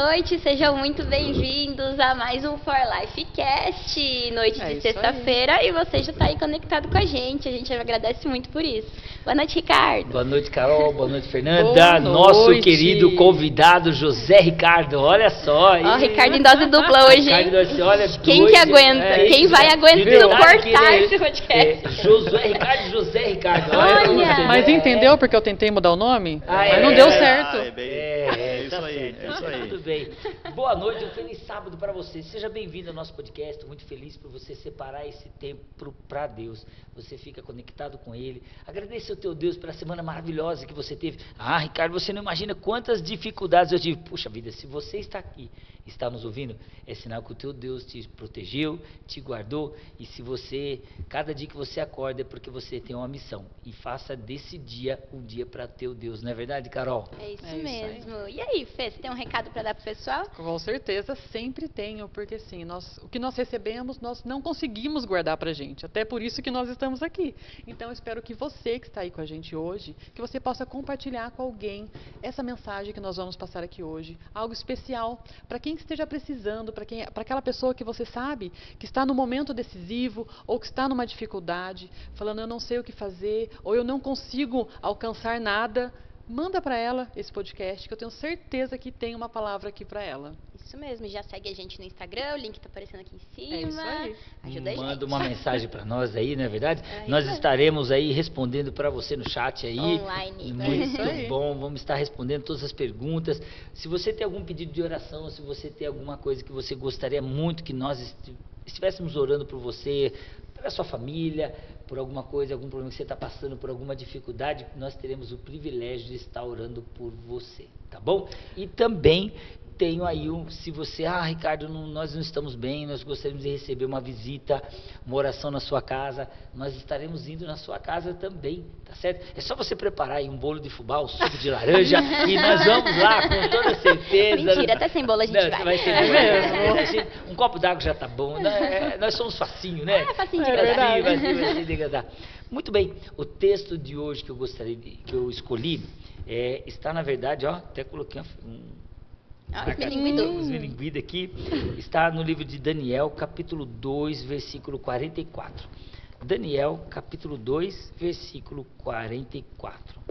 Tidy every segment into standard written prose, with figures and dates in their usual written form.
noite, sejam muito bem-vindos a mais um For Life Cast, noite de sexta-feira, e você já está aí conectado com a gente agradece muito por isso. Boa noite, Ricardo. Boa noite, Carol, boa noite, Fernanda. Nosso querido convidado, José Ricardo, olha só. Ó, Ricardo em dose dupla hoje, hein? Olha, quem que aguenta? Quem vai aguentar suportar esse podcast? José Ricardo. Olha. Mas entendeu porque eu tentei mudar o nome? Mas não deu certo. Isso aí. Tudo bem. Boa noite, um feliz sábado para você. Seja bem-vindo ao nosso podcast. Estou muito feliz por você separar esse tempo para Deus. Você fica conectado com Ele. Agradeça ao teu Deus pela semana maravilhosa que você teve. Ah, Ricardo, você não imagina quantas dificuldades eu tive. Puxa vida, se você está aqui, está nos ouvindo, é sinal que o teu Deus te protegeu, te guardou. E se você, cada dia que você acorda é porque você tem uma missão. E faça desse dia um dia para teu Deus. Não é verdade, Carol? É isso mesmo. E aí, Fê, você tem um recado para dar pro pessoal? Com certeza, sempre tenho, porque assim, o que nós recebemos, nós não conseguimos guardar pra gente, até por isso que nós estamos aqui. Então, eu espero que você que está aí com a gente hoje, que você possa compartilhar com alguém essa mensagem que nós vamos passar aqui hoje, algo especial, para quem esteja precisando, para aquela pessoa que você sabe que está no momento decisivo, ou que está numa dificuldade, falando, eu não sei o que fazer, ou eu não consigo alcançar nada. Manda para ela esse podcast, que eu tenho certeza que tem uma palavra aqui para ela. Isso mesmo, já segue a gente no Instagram, o link tá aparecendo aqui em cima. É isso aí. Ajuda a gente. Manda uma mensagem para nós aí, não é verdade? Nós estaremos aí respondendo para você no chat aí. Online. Muito bom, vamos estar respondendo todas as perguntas. Se você tem algum pedido de oração, se você tem alguma coisa que você gostaria muito que nós estivéssemos orando por você, pela sua família, por alguma coisa, algum problema que você está passando, por alguma dificuldade, nós teremos o privilégio de estar orando por você, tá bom? E também tenho aí se você, Ricardo, nós não estamos bem, nós gostaríamos de receber uma visita, uma oração na sua casa, nós estaremos indo na sua casa também, tá certo? É só você preparar aí um bolo de fubá, um suco de laranja, e nós vamos lá com toda certeza. Mentira, até sem bolo a gente vai. Ser um copo d'água já tá bom, nós somos facinho, né? É facinho de agradar. Vai de agradar. Muito bem, o texto de hoje que eu escolhi, está na verdade, até coloquei os milinguidos aqui, está no livro de Daniel, capítulo 2, versículo 44. Daniel, capítulo 2, versículo 44.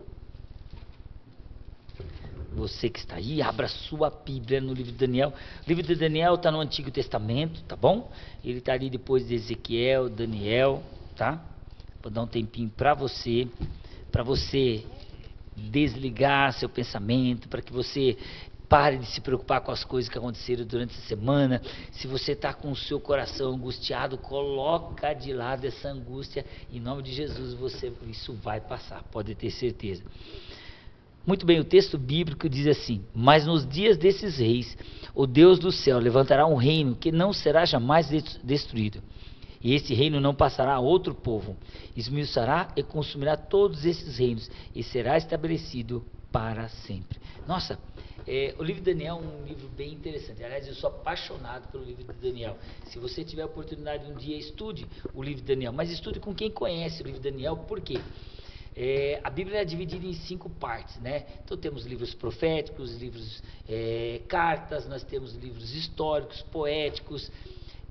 Você que está aí, abra sua Bíblia no livro de Daniel. O livro de Daniel está no Antigo Testamento, tá bom? Ele está ali depois de Ezequiel, Daniel, tá? Vou dar um tempinho para você desligar seu pensamento, para que você pare de se preocupar com as coisas que aconteceram durante essa semana. Se você está com o seu coração angustiado, coloca de lado essa angústia. Em nome de Jesus, isso vai passar, pode ter certeza. Muito bem, o texto bíblico diz assim: mas nos dias desses reis, o Deus do céu levantará um reino que não será jamais destruído. E esse reino não passará a outro povo. Esmiuçará e consumirá todos esses reinos e será estabelecido para sempre. Nossa, o livro de Daniel é um livro bem interessante. Aliás, eu sou apaixonado pelo livro de Daniel. Se você tiver a oportunidade um dia, estude o livro de Daniel. Mas estude com quem conhece o livro de Daniel. Por quê? A Bíblia é dividida em 5 partes, né? Então temos livros proféticos, livros cartas, nós temos livros históricos, poéticos.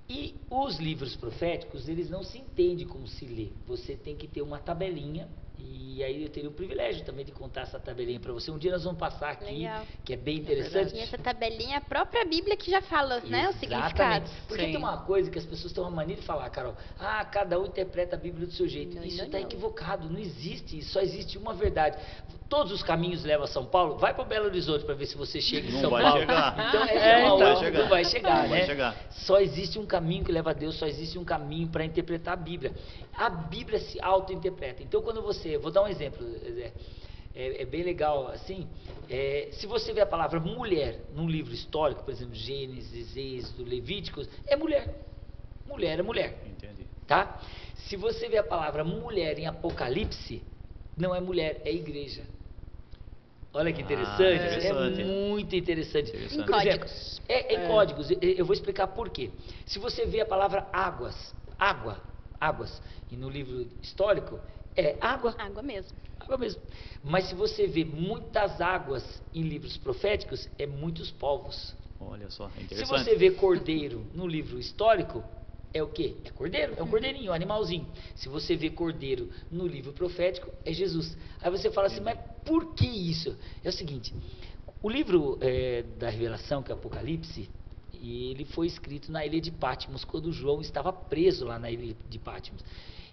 E os livros proféticos, eles não se entendem como se lê. Você tem que ter uma tabelinha. E aí eu teria o privilégio também de contar essa tabelinha para você. Um dia nós vamos passar aqui, legal, que é bem interessante. E essa tabelinha é a própria Bíblia que já fala, né, o significado. Porque tem uma coisa que as pessoas têm uma mania de falar, Carol, cada um interpreta a Bíblia do seu jeito. Isso está equivocado, não existe, só existe uma verdade. Todos os caminhos levam a São Paulo, vai para Belo Horizonte para ver se você chega em São Paulo. Então, não vai chegar, né? Só existe um caminho que leva a Deus, só existe um caminho para interpretar a Bíblia. A Bíblia se auto-interpreta. Então, quando vou dar um exemplo, é bem legal, assim, se você vê a palavra mulher num livro histórico, por exemplo, Gênesis, Êxodo, Levíticos, é mulher. Mulher é mulher. Entendi. Tá? Se você vê a palavra mulher em Apocalipse, não é mulher, é igreja. Olha que interessante, é muito interessante. Em códigos. Em códigos, eu vou explicar por quê. Se você vê a palavra águas, e no livro histórico, é água. Água mesmo. Água mesmo. Mas se você vê muitas águas em livros proféticos, é muitos povos. Olha só, é Se interessante. você vê cordeiro no livro histórico, é o quê? É cordeiro, é um cordeirinho, um animalzinho. Se você vê cordeiro no livro profético, é Jesus. Aí você fala assim, mas por que isso? É o seguinte, o livro da Revelação, que é Apocalipse, ele foi escrito na ilha de Patmos, quando João estava preso lá na ilha de Patmos.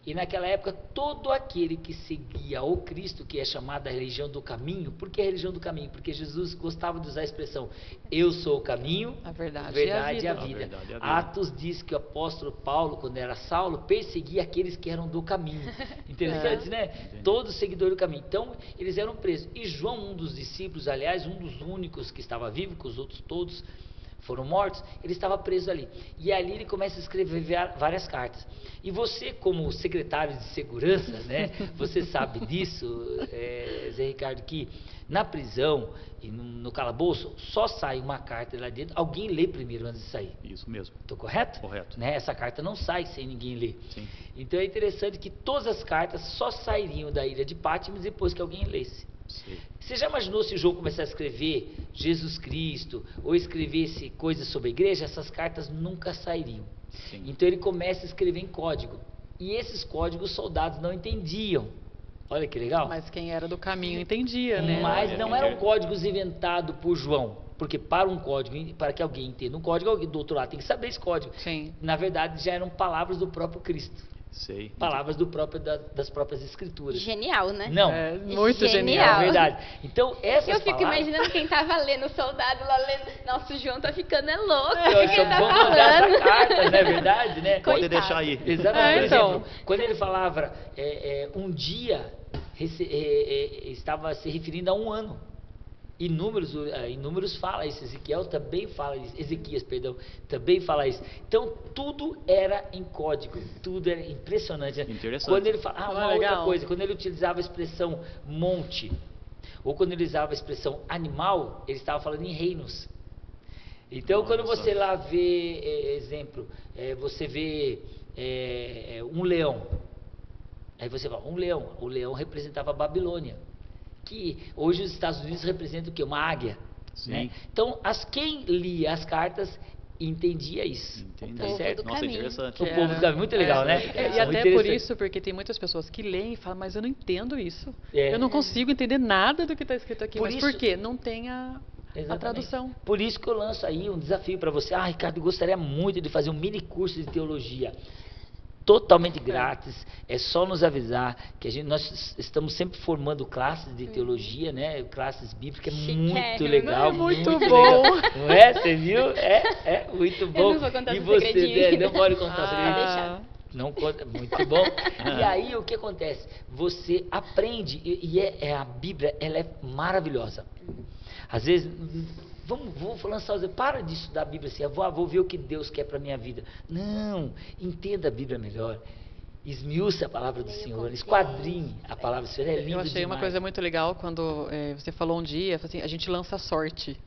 E naquela época, todo aquele que seguia o Cristo, que é chamada a religião do caminho, por que a religião do caminho? Porque Jesus gostava de usar a expressão, eu sou o caminho, A verdade e e a a vida. vida. A verdade e a vida. Atos diz que o apóstolo Paulo, quando era Saulo, perseguia aqueles que eram do caminho. Interessante, né? Entendi. Todos seguidores do caminho. Então, eles eram presos. E João, um dos discípulos, aliás, um dos únicos que estava vivo, que os outros todos foram mortos, ele estava preso ali. E ali ele começa a escrever várias cartas. E você, como secretário de segurança, né, você sabe disso, Zé Ricardo, que na prisão e no calabouço só sai uma carta lá dentro, alguém lê primeiro antes de sair. Isso mesmo. Estou correto? Correto. Né? Essa carta não sai sem ninguém ler. Sim. Então é interessante que todas as cartas só sairiam da ilha de Patmos depois que alguém lesse. Sim. Você já imaginou se João começar a escrever Jesus Cristo ou escrevesse coisas sobre a igreja? Essas cartas nunca sairiam. Sim. Então ele começa a escrever em código. E esses códigos os soldados não entendiam. Olha que legal. Mas quem era do caminho entendia, né? Mas não Entendi. eram códigos inventados por João. Porque para um código, para que alguém entenda um código, alguém do outro lado tem que saber esse código. Sim. Na verdade, já eram palavras do próprio Cristo. Sei. Palavras do próprio, das próprias escrituras. Genial, né? Não. É muito É genial. verdade. Então, essas Eu fico palavras... imaginando quem tava lendo, o soldado lá lendo. Nossa, o João tá ficando louco. Eu O que acho ele tá bom mandar falando? essa carta, não é verdade, né? Pode Coitado. deixar aí. Exatamente. Por então. exemplo, quando ele falava um dia, estava se referindo a um ano. E Números fala isso, Ezequiel também fala isso, Ezequias, perdão, também fala isso. Então, tudo era em código, tudo era impressionante. Né? Interessante. Quando ele fala, Não é uma outra legal? coisa, quando ele utilizava a expressão monte, ou quando ele usava a expressão animal, ele estava falando em reinos. Então, quando Nossa. você lá vê, exemplo, você vê um leão, aí você fala, um leão, o leão representava a Babilônia, que hoje os Estados Unidos representam o quê? Uma águia. Sim. Né? Então, quem lia as cartas entendia isso. Entendi. Tá certo? do Nossa, caminho. interessante. O povo do caminho, muito legal, né? E Muito até por interessante. isso, porque tem muitas pessoas que leem e falam, mas eu não entendo isso. É. Eu não consigo entender nada do que está escrito aqui. Por Mas isso- por quê? Não tem a Exatamente. tradução. Por isso que eu lanço aí um desafio para você. Ricardo, eu gostaria muito de fazer um mini curso de teologia. Totalmente grátis, é só nos avisar que nós estamos sempre formando classes de teologia, né? Classes bíblicas, é muito Chiquérrimo. legal. É muito legal. bom. Não é? Você viu? É muito bom. não vou contar E esse você, segredinho né? ainda. Não pode contar o Ah. segredinho. deixar. Não conta, muito bom. E aí o que acontece? Você aprende, a Bíblia, ela é maravilhosa. Às vezes, vou lançar, para de estudar a Bíblia assim, vou ver o que Deus quer para a minha vida. Não, entenda a Bíblia melhor. Esmiúça a palavra do Senhor, esquadrinhe a palavra do Senhor, é lindo Eu achei uma demais. coisa muito legal quando você falou um dia, assim, a gente lança a sorte.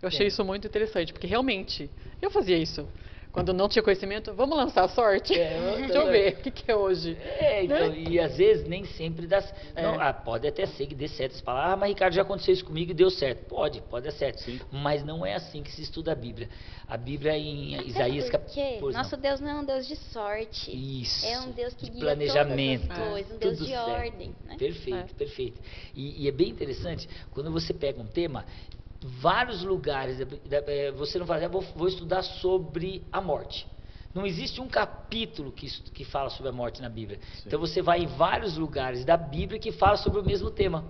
Eu achei isso muito interessante, porque realmente, eu fazia isso. Quando não tinha conhecimento, vamos lançar a sorte? Deixa eu ver, o que é hoje? Então, e às vezes nem sempre dá É. não, pode até ser que dê certo. Você fala, mas Ricardo, já aconteceu isso comigo e deu certo. Pode dar certo. Sim. Mas não é assim que se estuda a Bíblia. A Bíblia em Isaías Porque Pois nosso não. Deus não é um Deus de sorte. Isso. É um Deus que de guia planejamento. todas as coisas, um Deus Tudo de certo. ordem. Né? Perfeito, perfeito. E é bem interessante, quando você pega um tema, vários lugares, você não fala, vou estudar sobre a morte. Não existe um capítulo que fala sobre a morte na Bíblia. Sim. Então você vai em vários lugares da Bíblia que fala sobre o mesmo tema.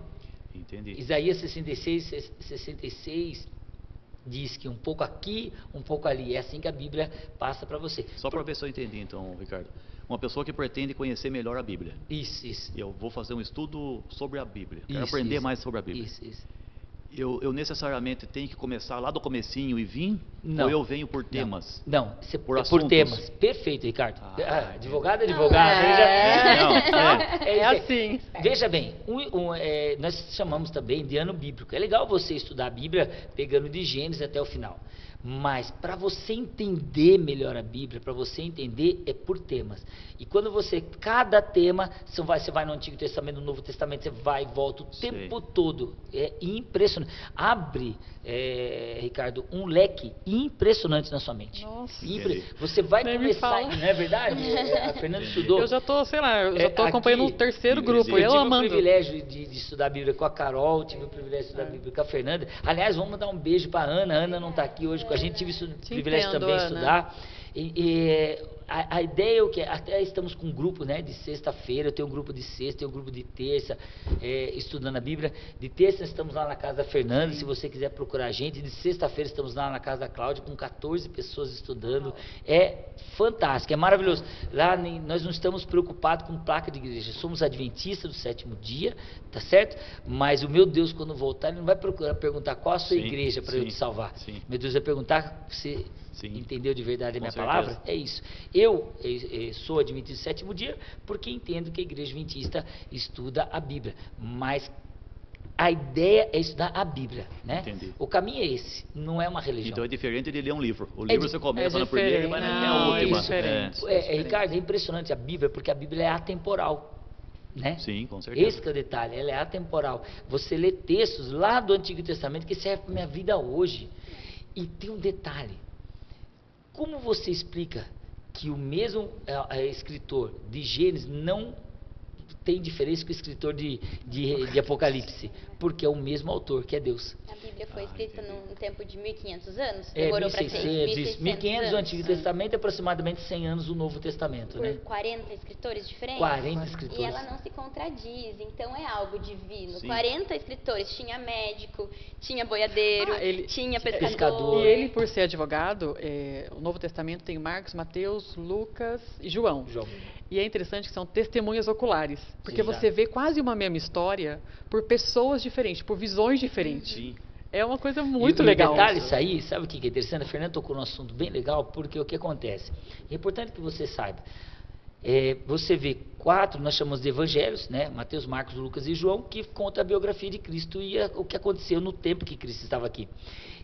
Entendi. Isaías 66 diz que um pouco aqui, um pouco ali. É assim que a Bíblia passa para você. Só para ver se eu entendi, então, Ricardo. Uma pessoa que pretende conhecer melhor a Bíblia. Isso. Eu vou fazer um estudo sobre a Bíblia. Quero Isso, aprender isso. mais sobre a Bíblia. Isso. Eu necessariamente tenho que começar lá do comecinho e vir? Não. Ou eu venho por temas? Não, você, Por por assuntos. temas. Perfeito, Ricardo. Ah, Advogado. Não, é assim. Veja bem, nós chamamos também de ano bíblico. É legal você estudar a Bíblia pegando de Gênesis até o final. Mas para você entender melhor a Bíblia, para você entender, é por temas. E quando cada tema, você vai no Antigo Testamento, no Novo Testamento, você vai e volta o tempo todo. É impressionante. Abre, Ricardo, um leque impressionante na sua mente. Nossa. Você vai Nem começar, não é verdade? A Fernanda estudou. Eu já tô, sei lá, eu já tô acompanhando o terceiro grupo. Eu tive amando. o privilégio de estudar a Bíblia com a Carol, tive o privilégio de estudar a Bíblia com a Fernanda. Aliás, vamos dar um beijo para a Ana. A Ana não está aqui hoje com a gente, tive o privilégio também de estudar. A ideia é o que até estamos com um grupo, né, de sexta-feira, eu tenho um grupo de sexta, tenho um grupo de terça, estudando a Bíblia. De terça estamos lá na casa da Fernanda, se você quiser procurar a gente. De sexta-feira estamos lá na casa da Cláudia com 14 pessoas estudando. É fantástico, é maravilhoso. Lá nós não estamos preocupados com placa de igreja, somos adventistas do sétimo dia, tá certo? Mas o meu Deus, quando voltar, ele não vai perguntar qual a sua igreja para eu te salvar. Meu Deus vai perguntar se entendeu de verdade a minha palavra? É isso. Eu sou adventista do sétimo dia porque entendo que a igreja adventista estuda a Bíblia, mas a ideia é estudar a Bíblia, né? Entendi. O caminho é esse, não é uma religião. Então é diferente de ler um livro. O livro você começa na primeira e vai até a última. Ricardo, é impressionante a Bíblia, porque a Bíblia é atemporal. Né? Sim, com certeza. Esse que é o detalhe, ela é atemporal. Você lê textos lá do Antigo Testamento que servem para a minha vida hoje. E tem um detalhe. Como você explica que o mesmo escritor de Gênesis não tem diferença com o escritor de Apocalipse? Porque é o mesmo autor, que é Deus. A Bíblia foi escrita num tempo de 1500 anos? Demorou para ser 1500 o Antigo Testamento e aproximadamente 100 anos o Novo Testamento. Por 40 escritores diferentes? 40 escritores. E ela não se contradiz, então é algo divino. 40 escritores, tinha médico, tinha boiadeiro, tinha pescador. E ele, por ser advogado, o Novo Testamento tem Marcos, Mateus, Lucas e João. E é interessante que são testemunhas oculares, porque você vê quase uma mesma história por pessoas diferentes, por visões diferentes. Sim. É uma coisa muito legal. O detalhe isso aí, sabe o que é interessante? A Fernanda tocou num assunto bem legal, porque o que acontece? É importante que você saiba. Você vê 4, nós chamamos de evangelhos, né? Mateus, Marcos, Lucas e João, que conta a biografia de Cristo e o que aconteceu no tempo que Cristo estava aqui.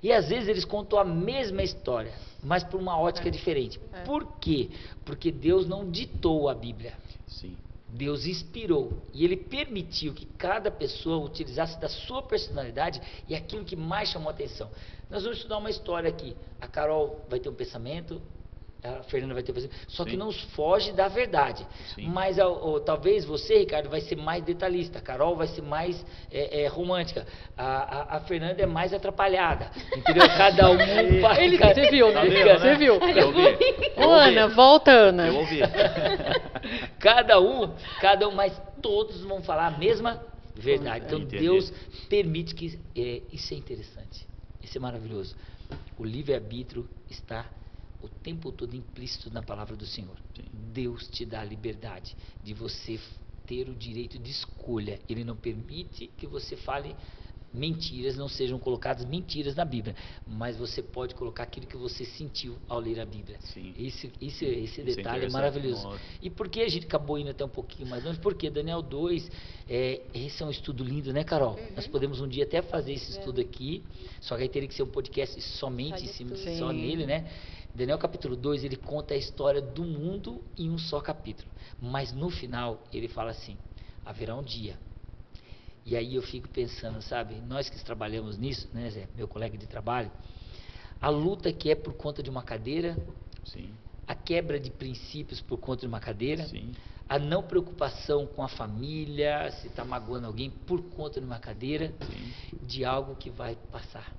E às vezes eles contam a mesma história, mas por uma ótica diferente. Por quê? Porque Deus não ditou a Bíblia. Sim. Deus inspirou e Ele permitiu que cada pessoa utilizasse da sua personalidade e aquilo que mais chamou a atenção. Nós vamos estudar uma história aqui. A Carol vai ter um pensamento, a Fernanda vai ter um pensamento, só que não foge da verdade. Mas talvez você, Ricardo, vai ser mais detalhista, a Carol vai ser mais romântica, a Fernanda é mais atrapalhada, entendeu? Cada um vai... Você viu, né? Você viu. Eu ouvi. Ana, volta, Ana. Eu ouvi. Cada um, mas todos vão falar a mesma verdade. Então Deus permite que... isso é interessante, isso é maravilhoso. O livre-arbítrio está o tempo todo implícito na palavra do Senhor. Deus te dá a liberdade de você ter o direito de escolha. Ele não permite que você fale mentiras, não sejam colocadas mentiras na Bíblia, mas você pode colocar aquilo que você sentiu ao ler a Bíblia. Esse detalhe é maravilhoso. E por que a gente acabou indo até um pouquinho mais longe? Porque Daniel 2, esse é um estudo lindo, né, Carol? Nós podemos um dia até fazer esse estudo aqui, só que aí teria que ser um podcast somente só nele, né? Daniel capítulo 2, ele conta a história do mundo em um só capítulo. Mas no final, ele fala assim, haverá um dia. E aí eu fico pensando, sabe, nós que trabalhamos nisso, né, Zé, meu colega de trabalho, a luta que é por conta de uma cadeira, a quebra de princípios por conta de uma cadeira, a não preocupação com a família, se está magoando alguém por conta de uma cadeira, de algo que vai passar.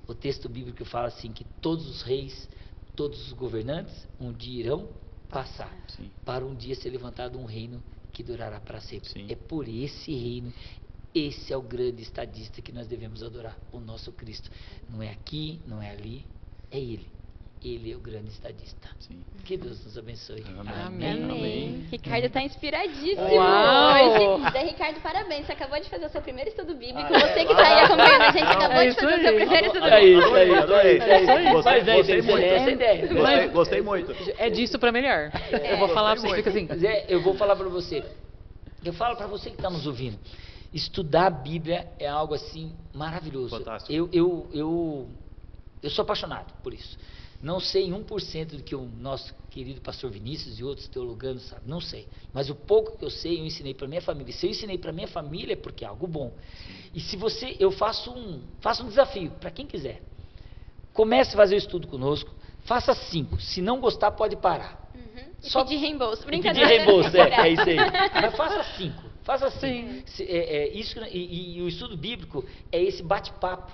O texto bíblico fala assim, que todos os reis, todos os governantes, um dia irão passar, para um dia ser levantado um reino que durará para sempre. É por esse reino, esse é o grande estadista que nós devemos adorar, o nosso Cristo. Não é aqui, não é ali, é Ele. Ele é o grande estadista. Que Deus nos abençoe. Amém. Ricardo está inspiradíssimo. Uau. Hoje. Zé Ricardo, parabéns. Você acabou de fazer o seu primeiro estudo bíblico. Você que está aí acompanhando a gente acabou de fazer o seu primeiro estudo bíblico. Adorei. Gostei muito. É disso para melhor. Eu vou falar para você, fica assim. Zé, eu vou falar para você. Eu falo para você que está nos ouvindo. Estudar a Bíblia é algo assim maravilhoso. Fantástico. Eu sou apaixonado por isso. Não sei 1% do que o nosso querido pastor Vinícius e outros teologanos sabem, não sei. Mas o pouco que eu sei, eu ensinei para minha família. Se eu ensinei para minha família é porque é algo bom. E se você, eu faço um desafio para quem quiser. Comece a fazer o estudo conosco, faça 5. Se não gostar, pode parar. E pedir reembolso, E brincadeira. pedir reembolso, é isso aí. Mas faça 5. Faça 5. Isso, e o estudo bíblico é esse bate-papo.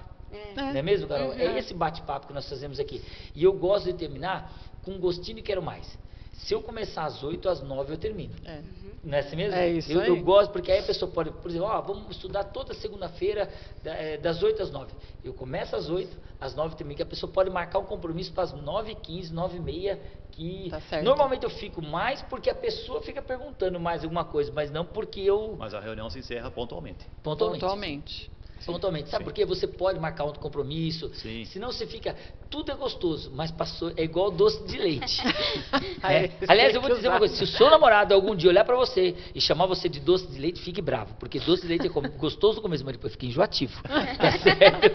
Não é mesmo, Carol? É esse bate-papo que nós fazemos aqui. E eu gosto de terminar com um gostinho e quero mais. Se eu começar às 8, às 9 eu termino. Não é assim mesmo? É isso aí. Eu gosto, porque aí a pessoa pode, por exemplo, vamos estudar toda segunda-feira, das 8 às 9. Eu começo às 8, às 9 termino, que a pessoa pode marcar um compromisso para as 9h15, 9h30, que Tá certo. normalmente eu fico mais porque a pessoa fica perguntando mais alguma coisa, mas não porque eu... Mas a reunião se encerra pontualmente. Pontualmente. Pontualmente. Sabe Sim. por quê? Você pode marcar outro compromisso. Sim. Senão você fica... Tudo é gostoso, mas passou, é igual doce de leite. Aí Aliás, tem eu vou que dizer usar. uma coisa. Se o seu namorado algum dia olhar pra você e chamar você de doce de leite, fique bravo. Porque doce de leite é gostoso no começo, mas depois fica enjoativo. Tá certo?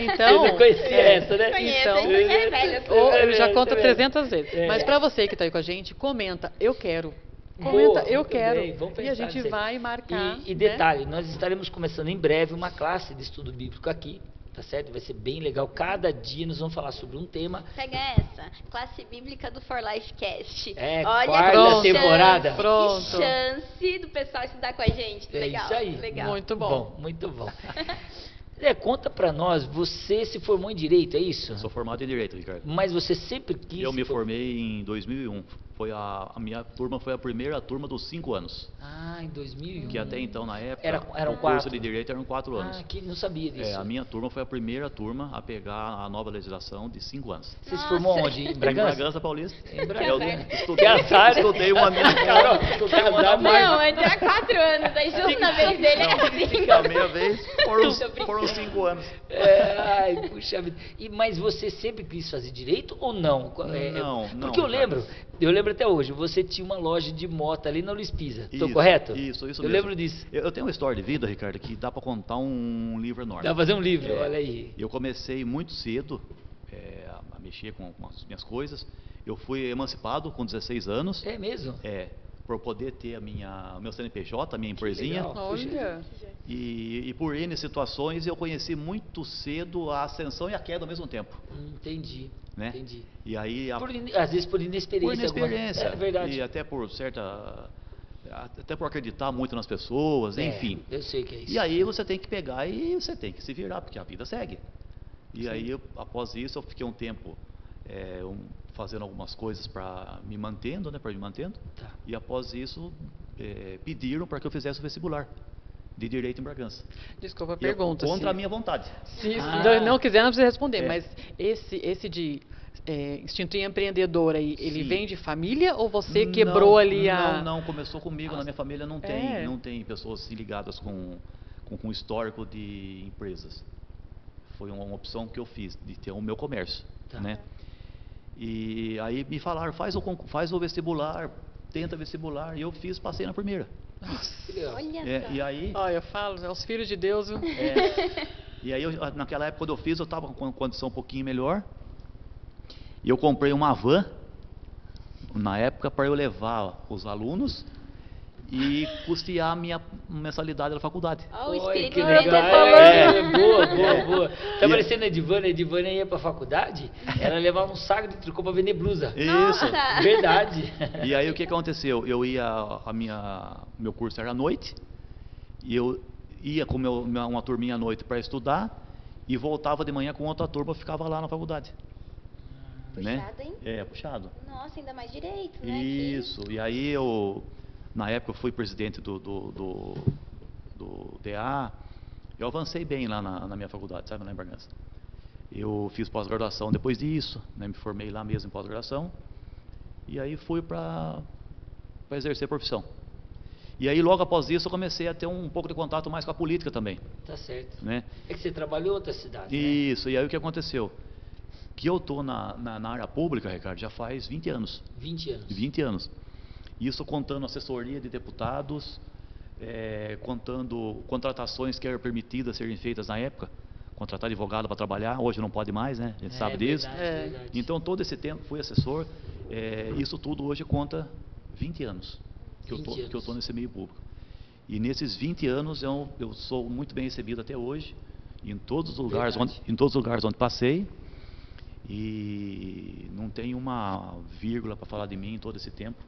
Então, Você não conhecia essa, né? Conheço, Então, hein? Porque é velho. Ou ele já conta É. 300 vezes. É. Mas para você que está aí com a gente, comenta, eu quero. Comenta, Boa, eu muito quero. bem, vamos E a pensar gente nisso aí. vai marcar. E né? detalhe, nós estaremos começando em breve uma classe de estudo bíblico aqui, tá certo? Vai ser bem legal. Cada dia nós vamos falar sobre um tema. Pega essa, classe bíblica do For Life Cast. Quarta Pronto. temporada. Pronto. Que chance do pessoal estudar com a gente. É Legal, isso aí. legal. Muito bom. Muito bom. Conta pra nós, você se formou em Direito, é isso? Sou formado em Direito, Ricardo. Mas você sempre quis... Eu me formei em 2001. Foi a minha turma foi a primeira turma dos 5 anos. Em 2001. Que até então, na época, Eram o curso 4. de Direito eram 4 anos. Que não sabia disso. A minha turma foi a primeira turma a pegar a nova legislação de 5 anos. Você se formou Nossa. onde? Em Em Bragança? Bragança Paulista. Em Bragança. Eu estudei, Que azar. estudei uma Carol, estudei um ano a azar mais. Não, é de 4 anos, aí justo na vez dele é assim. A meia vez Tô foram 5 anos. Ai, puxa vida. Mas você sempre quis fazer direito ou não? Não, Porque eu cara. lembro até hoje, você tinha uma loja de moto ali na Luiz Pisa. Estou Isso, correto? Isso Eu mesmo. lembro disso. Eu tenho uma história de vida, Ricardo, que dá para contar um livro enorme. Dá pra fazer um livro, olha aí. Eu comecei muito cedo a mexer com as minhas coisas. Eu fui emancipado com 16 anos. É mesmo? Por poder ter o meu CNPJ, a minha empresinha. legal. Olha. E por N situações eu conheci muito cedo a ascensão e a queda ao mesmo tempo. Entendi. Né? Entendi. E aí, Às vezes por inexperiência. por inexperiência. É verdade. E até por acreditar muito nas pessoas, enfim. Eu sei que é isso. E aí você tem que pegar e você tem que se virar, porque a vida segue. E aí, após isso, eu fiquei um tempo fazendo algumas coisas para me mantendo, né? Tá. E após isso, pediram para que eu fizesse o vestibular de Direito em Bragança. Desculpa a E eu, pergunta. contra a minha vontade. Se Ah. não quiser, não precisa responder. É. Mas esse de instinto empreendedor aí, ele Sim. vem de família ou você quebrou ali a... Não, começou comigo. Na minha família não tem pessoas assim ligadas com histórico de empresas. Foi uma opção que eu fiz, de ter o meu comércio, Tá. né? E aí me falaram, faz o vestibular, tenta vestibular, e eu fiz, passei na primeira. Que legal. Olha só. E aí, Olha, eu falo, é os filhos de Deus, viu? naquela época quando eu fiz, eu estava com condição um pouquinho melhor, e eu comprei uma van, na época, para eu levar os alunos e custear a minha mensalidade da faculdade. Ó, o Oi, Espírito que Santo legal. falando. Boa. Tá parecendo a Edivana ia pra faculdade, ela levava um saco de tricô pra vender blusa. Isso. Nossa. Verdade. E aí o que aconteceu? Eu ia, meu curso era à noite, e eu ia com uma turminha à noite para estudar, e voltava de manhã com outra turma, ficava lá na faculdade. Puxado, hein? Puxado. Nossa, ainda mais direito, né? Isso, e aí na época eu fui presidente do DA, eu avancei bem lá na minha faculdade, sabe, lá em Bragança. Eu fiz pós-graduação depois disso, né, me formei lá mesmo em pós-graduação, e aí fui para exercer a profissão. E aí logo após isso eu comecei a ter um pouco de contato mais com a política também, Tá certo. né? É que você trabalhou em outra cidade, né? Isso, e aí o que aconteceu? Que eu estou na área pública, Ricardo, já faz 20 anos. 20 anos. 20 anos. Isso contando assessoria de deputados, contando contratações que eram permitidas serem feitas na época, contratar advogado para trabalhar, hoje não pode mais, né? A gente sabe disso. Verdade. Então, todo esse tempo fui assessor, isso tudo hoje conta 20 anos que eu estou nesse meio público. E nesses 20 anos eu sou muito bem recebido até hoje, em todos os lugares onde passei, e não tem uma vírgula para falar de mim em todo esse tempo.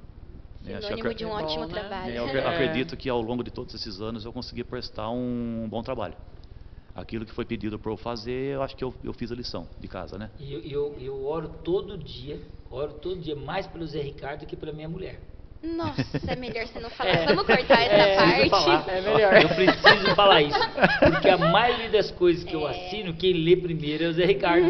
Sinônimo de um ótimo trabalho. Eu acredito que ao longo de todos esses anos eu consegui prestar um bom trabalho. Aquilo que foi pedido para eu fazer, eu acho que eu fiz a lição de casa, né? E eu oro todo dia mais pelo Zé Ricardo do que pela minha mulher. Nossa, é melhor você não falar. Vamos cortar essa parte. Falar. É melhor. Eu preciso falar isso. Porque a maioria das coisas que eu assino, quem lê primeiro é o Zé Ricardo.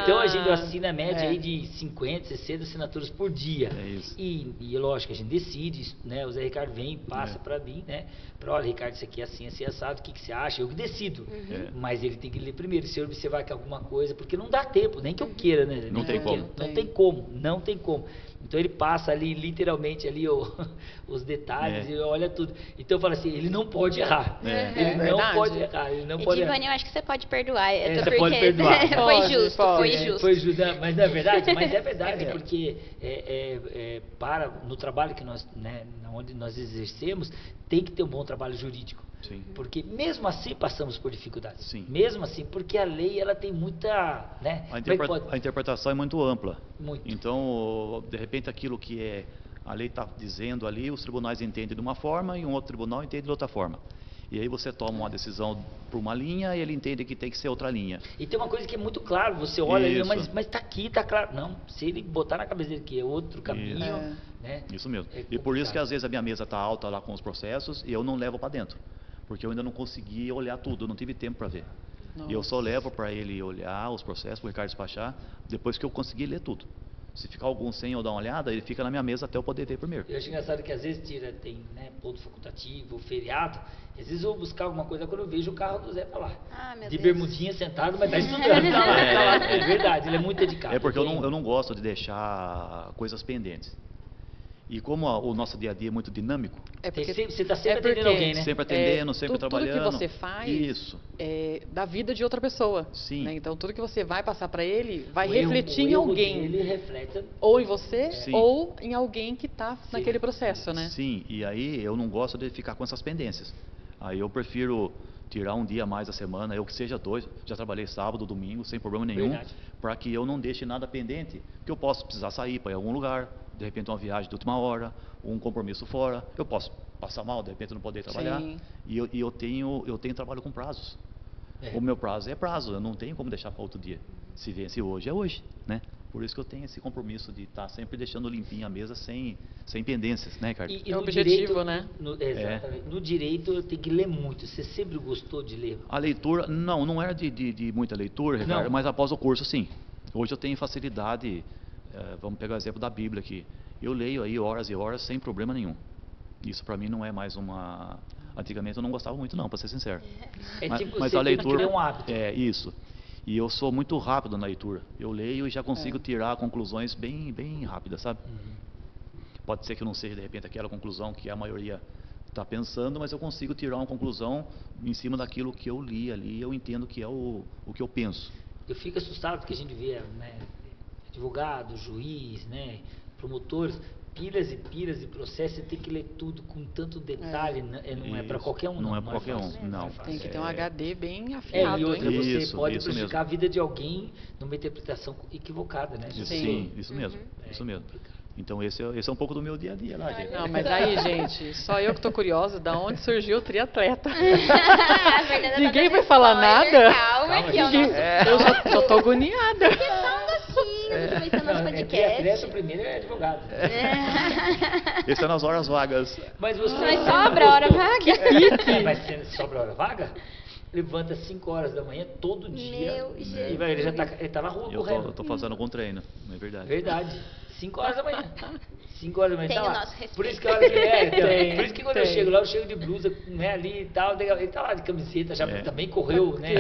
Então a gente assina a média aí de 50, 60 assinaturas por dia. É isso. E lógico, a gente decide, né? O Zé Ricardo vem e passa para mim, né? Olha, Ricardo, isso aqui é assim assado, o que você acha? Eu que decido. Mas ele tem que ler primeiro. Se eu observar que alguma coisa, porque não dá tempo, nem que eu queira, né? Não tem como. Não tem como. Então ele passa ali, literalmente, ali os detalhes e olha tudo. Então eu falo assim, ele não pode errar. Ele não pode errar. Ele não pode errar. Edivane, eu acho que você pode perdoar. Você pode perdoar. Foi justo, foi justo. Foi justo, mas não é verdade? Mas é verdade, porque no trabalho que nós, né, onde nós exercemos, tem que ter um bom trabalho jurídico. Sim. Porque mesmo assim passamos por dificuldades. Sim. Mesmo assim, porque a lei ela tem muita, né? A interpretação é muito ampla. Muito. Então, de repente, aquilo que a lei está dizendo ali, os tribunais entendem de uma forma e um outro tribunal entende de outra forma. E aí você toma uma decisão por uma linha e ele entende que tem que ser outra linha. E tem uma coisa que é muito claro, você olha ali, mas tá aqui, tá claro. Não, se ele botar na cabeça dele que é outro caminho, né? Isso mesmo. É E por isso que às vezes a minha mesa está alta lá com os processos e eu não levo para dentro. Porque eu ainda não consegui olhar tudo, eu não tive tempo para ver. E eu só levo para ele olhar os processos, para o Ricardo despachar, depois que eu conseguir ler tudo. Se ficar algum sem eu dar uma olhada, ele fica na minha mesa até eu poder ver primeiro. Eu acho engraçado que às vezes tem, né, ponto facultativo, feriado, e às vezes eu vou buscar alguma coisa quando eu vejo o carro do Zé pra lá. De bermudinha sentado, mas tá estudando, tá lá. É verdade, ele é muito dedicado. É porque eu não gosto de deixar coisas pendentes. E como o nosso dia a dia é muito dinâmico, você está sempre atendendo alguém, né? Sempre atendendo, sempre trabalhando. Tudo que você faz é da vida de outra pessoa. Sim. Né? Então, tudo que você vai passar para ele vai refletir em alguém. Ele reflete ou em você, ou em alguém que está naquele processo, né? Sim, e aí eu não gosto de ficar com essas pendências. Aí eu prefiro tirar um dia a mais da semana, eu que seja 2, já trabalhei sábado, domingo, sem problema nenhum, para que eu não deixe nada pendente, que eu posso precisar sair para ir a algum lugar, de repente uma viagem de última hora, um compromisso fora, eu posso passar mal, de repente não poder trabalhar, e eu tenho trabalho com prazos. O meu prazo é prazo, eu não tenho como deixar para outro dia. Se vence hoje, é hoje, né? Por isso que eu tenho esse compromisso de estar sempre deixando limpinha a mesa sem pendências, né, Ricardo? É o objetivo, né? Exatamente. No direito eu tenho que ler muito. Você sempre gostou de ler? A leitura, não era de muita leitura, Ricardo, mas após o curso, sim. Hoje eu tenho facilidade, vamos pegar o exemplo da Bíblia aqui. Eu leio aí horas e horas sem problema nenhum. Isso para mim não é mais uma... Antigamente eu não gostava muito não, para ser sincero. Mas a leitura é um hábito. É isso. E eu sou muito rápido na leitura. Eu leio e já consigo tirar conclusões bem rápidas, sabe? Pode ser que não seja de repente aquela conclusão que a maioria está pensando, mas eu consigo tirar uma conclusão em cima daquilo que eu li ali. Eu entendo que é o que eu penso. Eu fico assustado porque a gente vê, né, advogado, juiz, né, promotores, pilhas e pilhas de processo, você tem que ler tudo com tanto detalhe, não é para qualquer um. Não é para qualquer um, não. Tem que ter um HD bem afiado. E outra, você isso, pode isso prejudicar mesmo. a vida de alguém numa interpretação equivocada, né? Sim, isso mesmo, isso mesmo. Então esse é um pouco do meu dia a dia lá, gente. Não, mas aí, gente, só eu que tô curiosa, da onde surgiu o triatleta? Ninguém vai falar nada? Calma, que eu já tô agoniada. Vai ser nosso podcast. Triatleta, o primeiro é advogado. Esse é nas horas vagas. Mas você sobra hora vaga. Mas sobra hora vaga? Levanta 5 horas da manhã todo dia. Meu Jesus. E ele tá na rua correndo. Eu tô fazendo com treino, não é verdade? Verdade. 5 horas da manhã. 5 horas da manhã. Tem tá o lá. nosso respeito. Por isso que, por isso que quando eu chego lá, eu chego de blusa, né, ali e tal. Ele tá lá de camiseta, já também correu, né?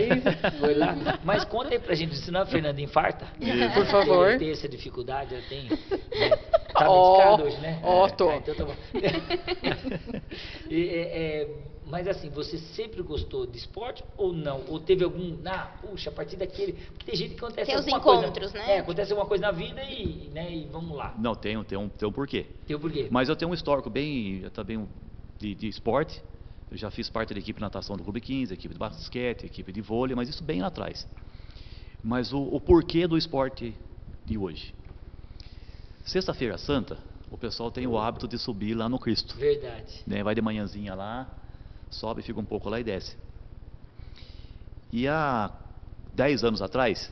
Foi lá. Mas conta aí pra gente, senão a Fernanda infarta. Por favor. Ela tem essa dificuldade, ela tem. Né? Tá medicado hoje, né? Tô. Então tá bom. Mas assim, você sempre gostou de esporte ou não? Ou teve algum, puxa, a partir daquele... Porque tem gente que acontece Tem os alguma encontros, coisa... né? Acontece alguma coisa na vida e vamos lá. Não, tem um porquê. Tem o porquê. Mas eu tenho um histórico também de esporte. Eu já fiz parte da equipe de natação do Clube 15, equipe de basquete, equipe de vôlei, mas isso bem lá atrás. Mas o porquê do esporte de hoje. Sexta-feira Santa, o pessoal tem o hábito de subir lá no Cristo. Verdade. Né? Vai de manhãzinha lá, sobe, fica um pouco lá e desce. E há 10 anos atrás,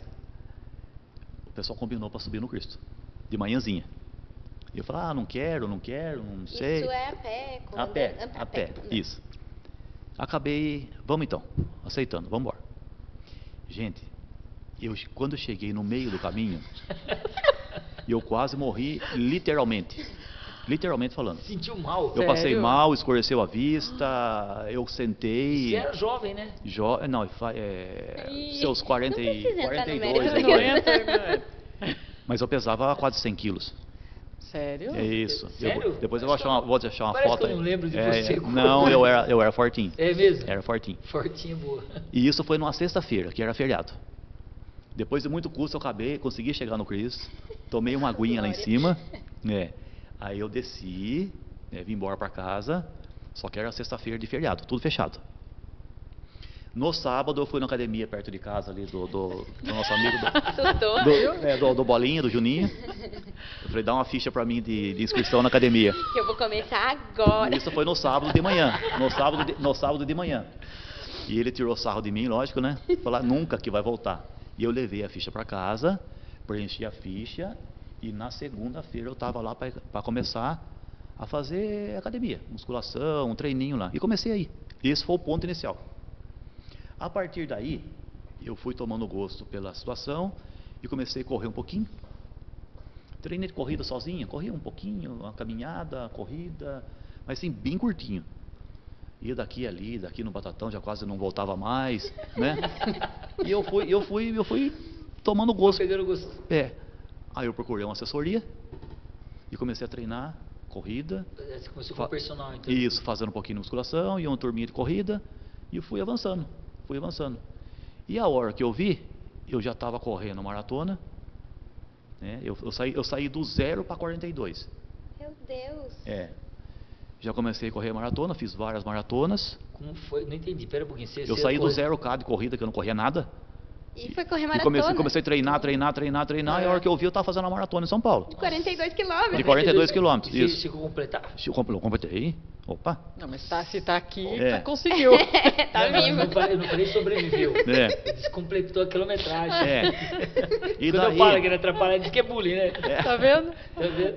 o pessoal combinou para subir no Cristo, de manhãzinha. E eu falei, não quero, não sei. Isso é a pé? A pé, isso. Acabei, vamos então, aceitando, vamos embora. Gente, quando eu cheguei no meio do caminho, eu quase morri, literalmente falando. Sentiu mal? Eu passei mal, escureceu a vista, eu sentei. Você era jovem, né? Seus 40 e 42. Não entra, Mas eu pesava quase 100 quilos. Sério? É isso. Sério? Depois eu vou achar uma Parece foto. que eu não lembro de você. Não, eu era fortinho. É mesmo? Era fortinho. Fortinho, boa. E isso foi numa sexta-feira, que era feriado. Depois de muito custo, consegui chegar no Cristo. Tomei uma aguinha lá em cima. Aí eu desci, vim embora para casa. Só que era sexta-feira de feriado, tudo fechado. No sábado eu fui na academia perto de casa ali do nosso amigo do Bolinha, do Juninho. Eu falei, dá uma ficha para mim de inscrição na academia. Que eu vou começar agora. Isso foi no sábado de manhã. No sábado de manhã. E ele tirou sarro de mim, lógico, né? Falar nunca que vai voltar. E eu levei a ficha para casa, preenchi a ficha e na segunda-feira eu estava lá para começar a fazer academia, musculação, um treininho lá. E comecei aí. Esse foi o ponto inicial. A partir daí, eu fui tomando gosto pela situação e comecei a correr um pouquinho. Treinei de corrida sozinho, corria um pouquinho, uma caminhada, corrida, mas assim, bem curtinho. Ia daqui ali, daqui no Batatão, já quase não voltava mais, né? E eu fui tomando gosto. Pegando gosto. Aí eu procurei uma assessoria e comecei a treinar corrida. Você começou com o personal, então. Isso, fazendo um pouquinho de musculação e uma turminha de corrida. E eu fui avançando. E a hora que eu vi, eu já estava correndo maratona. Né? Eu saí do 0 para 42. Meu Deus. Já comecei a correr maratona, fiz várias maratonas. Como foi? Não entendi, pera um pouquinho. Eu saí do 0K de corrida, que eu não corria nada. E foi correr maratona? E comecei a treinar. E a hora que eu vi, eu estava fazendo a maratona em São Paulo. De 42 quilômetros. De 42 quilômetros, isso. Chegou a completar? Completei. Opa. Não, mas se tá aqui, conseguiu. Tá vivo. Eu não falei sobreviveu. Descompletou a quilometragem. E quando daí, eu falo que não atrapalha, diz que é bullying, né? Tá vendo?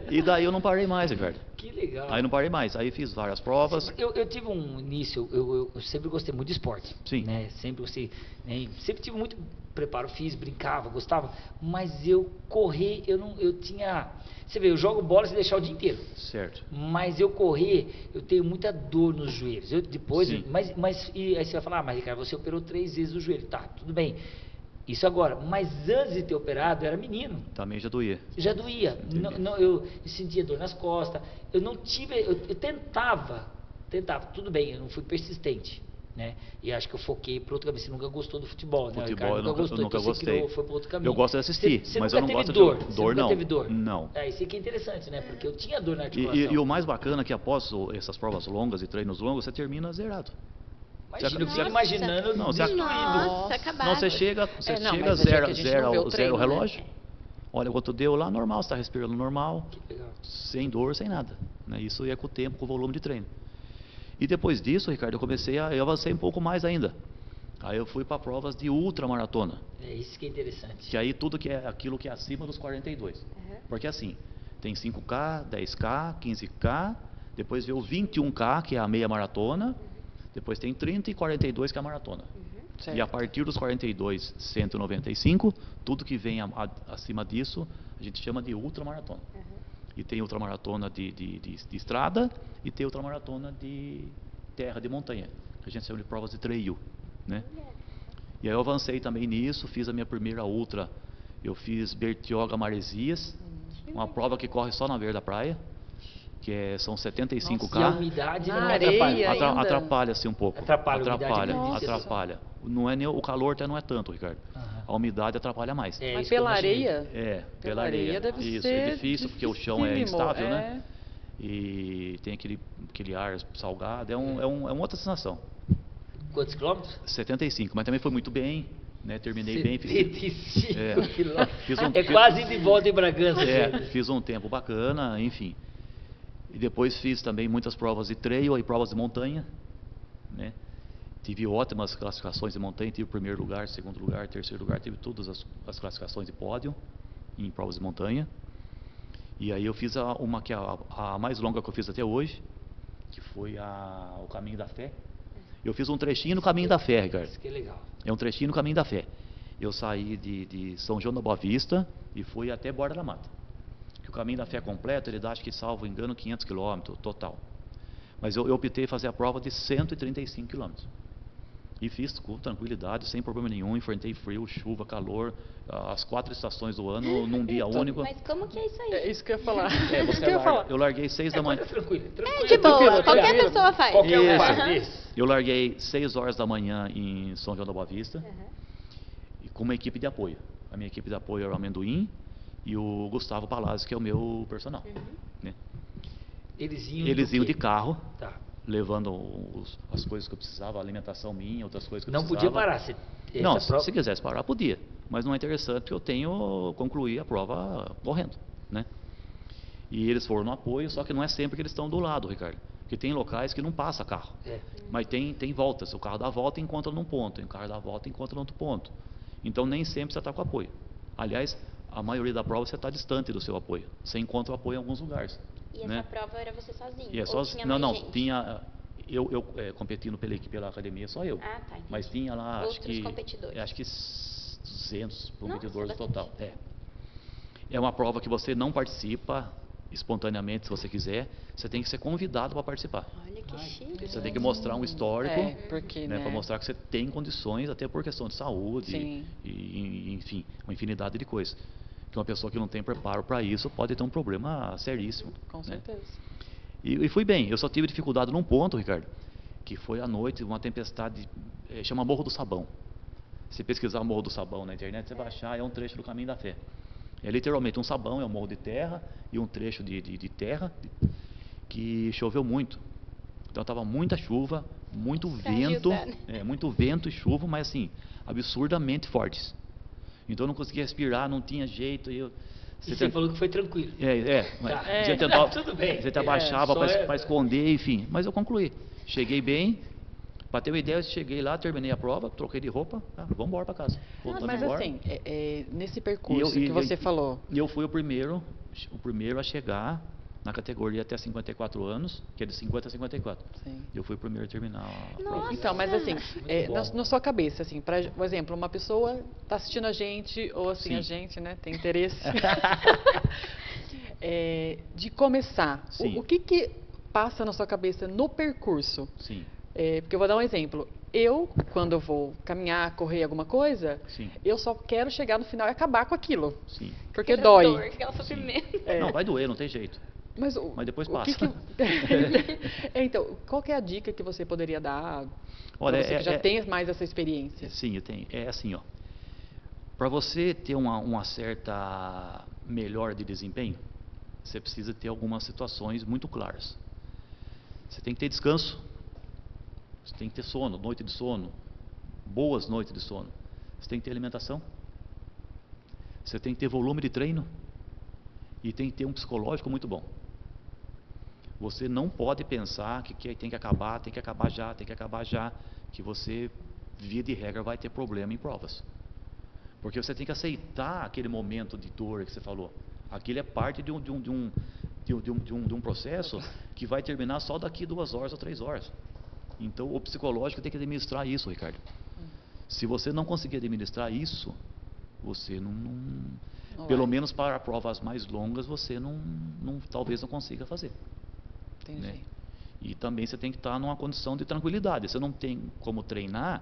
E daí eu não parei mais, Ricardo. Que legal. Aí não parei mais. Aí fiz várias provas. Eu tive um início, eu sempre gostei muito de esporte. Sim. Né? Sempre gostei, né? Sempre tive muito preparo físico, brincava, gostava. Mas eu correr, eu tinha... Você vê, eu jogo bola se deixar o dia inteiro. Certo. Mas eu correr, eu tenho muita dor nos joelhos. Sim. E aí você vai falar, mas Ricardo, você operou 3 vezes o joelho. Tá, tudo bem. Isso agora, mas antes de ter operado, eu era menino. Também já doía. Já doía. Eu sentia dor nas costas. Eu não tive. Eu tentava. Tudo bem, eu não fui persistente. Né? E acho que eu foquei para outro caminho. Você nunca gostou do futebol, né? Futebol, eu nunca gostei. Foi para outro caminho. Eu gosto de assistir, mas eu não gosto de dor. Dor Você não. teve dor? Não. Isso aqui é interessante, né? Porque eu tinha dor na articulação. E o mais bacana é que após essas provas longas e treinos longos, você termina zerado. Imagina, eu fico imaginando Não, você Nossa, acabado. Não, você chega, zera o relógio. Olha quanto deu lá, normal, você está respirando normal, sem dor, sem nada. Né? Isso ia com o tempo, com o volume de treino. E depois disso, Ricardo, eu avancei um pouco mais ainda. Aí eu fui para provas de ultramaratona. É isso que é interessante. Que aí tudo que é aquilo que é acima dos 42. Porque assim, tem 5K, 10K, 15K, depois veio o 21K, que é a meia maratona, depois tem 30 e 42, que é a maratona. E a partir dos 42, 195, tudo que vem acima disso, a gente chama de ultramaratona. E tem ultramaratona de estrada e tem ultramaratona de terra, de montanha, que a gente chama de provas de trail, né? E aí eu avancei também nisso, fiz a minha primeira ultra, eu fiz Bertioga Maresias, Uma prova que corre só na beira da praia, são 75 Nossa, E a carros. umidade Na não areia atrapalha. ainda. Atrapalha-se um pouco. Atrapalha, a umidade Atrapalha, é muito atrapalha. Não é nem, o calor até não é tanto, Ricardo. Aham. A umidade atrapalha mais. É, Mas isso que eu pela imaginei. areia? Pela areia. deve Isso, ser é difícil porque o chão é dificílimo, instável, né? E tem aquele ar salgado, é uma outra sensação. Quantos quilômetros? 75, mas também foi muito bem, né? Terminei bem. 75 É. quilômetros. Fiz É quase de volta em Bragança. gente. fiz um tempo bacana, enfim. E depois fiz também muitas provas de trail e provas de montanha, né? Tive ótimas classificações de montanha, tive primeiro lugar, segundo lugar, terceiro lugar, tive todas as classificações de pódio em provas de montanha. E aí eu fiz uma que é a mais longa que eu fiz até hoje, que foi o Caminho da Fé. Eu fiz um trechinho no Caminho da Fé, Ricardo. Isso que é legal. É um trechinho no Caminho da Fé. Eu saí de São João da Boa Vista e fui até Borda da Mata. Que o Caminho da Fé completo, ele dá, acho que, salvo engano, 500 quilômetros total. Mas eu optei em fazer a prova de 135 quilômetros. E fiz com tranquilidade, sem problema nenhum, enfrentei frio, chuva, calor, as 4 estações do ano num dia único. Mas como que é isso aí? É isso que eu ia falar. Eu larguei 6 da manhã. Tranquilo. De boa, qualquer tranquilo. pessoa faz. Qualquer um Isso. faz isso. Eu larguei 6 horas da manhã em São João da Boa Vista, e com uma equipe de apoio. A minha equipe de apoio era o Amendoim e o Gustavo Palazzo, que é o meu personal. Né? Eles iam Eles do iam quê? de carro, Tá. levando as coisas que eu precisava, a alimentação minha, outras coisas que eu Não precisava. podia parar. Não, essa prova- se quisesse parar, podia. Mas não é interessante porque eu tenho concluir a prova correndo, né? E eles foram no apoio, só que não é sempre que eles estão do lado, Ricardo. Porque tem locais que não passa carro. É. Mas tem voltas. O carro dá a volta e encontra num ponto. E o carro dá a volta e encontra num outro ponto. Então nem sempre você está com apoio. Aliás, a maioria da prova você está distante do seu apoio. Você encontra o apoio em alguns lugares. E essa né? prova era você sozinho? E é Ou sozinho. tinha Não, mais não. gente? Tinha. Eu competindo pela academia, só eu. Ah, tá, entendi. Mas tinha lá, acho Outros que. competidores. Acho que 200 competidores bastante. total. É uma prova que você não participa espontaneamente, se você quiser. Você tem que ser convidado para participar. Olha que chique. Você tem que mostrar um histórico, É, porque, né, para mostrar que você tem condições, até por questão de saúde, Sim. enfim, uma infinidade de coisas. Que uma pessoa que não tem preparo para isso pode ter um problema seríssimo. Com né? certeza. E fui bem. Eu só tive dificuldade num ponto, Ricardo, que foi à noite, uma tempestade, chama Morro do Sabão. Se pesquisar Morro do Sabão na internet, você vai achar, é um trecho do Caminho da Fé. É literalmente um sabão, é um morro de terra e um trecho de terra que choveu muito. Então estava muita chuva, muito Pra vento, ajudar, né? muito vento e chuva, mas assim, absurdamente fortes. Então eu não conseguia respirar, não tinha jeito. E você falou que foi tranquilo. Mas Tá. você tentava, Tudo bem. você abaixava Só para esconder, enfim. Mas eu concluí. Cheguei bem, para ter uma ideia, eu cheguei lá, terminei a prova, troquei de roupa, vamos embora para casa. Voltando Mas embora. assim, nesse percurso que você falou, E eu fui o primeiro a chegar na categoria até 54 anos, que é de 50 a 54. sim. Eu fui o primeiro a terminar a prova. Nossa. Então, mas assim, bom. na sua cabeça, assim, por exemplo, uma pessoa está assistindo a gente, ou assim, Sim. a gente, né, tem interesse de começar. Sim. O que passa na sua cabeça no percurso? Sim, Porque eu vou dar um exemplo. Eu, quando eu vou caminhar, correr alguma coisa, sim, eu só quero chegar no final e acabar com aquilo. sim. Porque Aquela dói. dor, aquela sofrimento. Não, vai doer, não tem jeito. Mas depois o passa. Então, qual que é a dica que você poderia dar Olha, para você que já tem mais essa experiência? Sim, eu tenho. É assim, ó. Para você ter uma certa melhora de desempenho, você precisa ter algumas situações muito claras. Você tem que ter descanso. Você tem que ter sono, noite de sono, boas noites de sono. Você tem que ter alimentação. Você tem que ter volume de treino e tem que ter um psicológico muito bom. Você não pode pensar que tem que acabar já, que você, via de regra, vai ter problema em provas. Porque você tem que aceitar aquele momento de dor que você falou. Aquilo é parte de um processo que vai terminar só daqui 2 horas ou 3 horas. Então, o psicológico tem que administrar isso, Ricardo. Se você não conseguir administrar isso, você Não pelo vai. menos para provas mais longas, você talvez não consiga fazer. Entendi. Né? E também você tem que estar numa condição de tranquilidade. Você não tem como treinar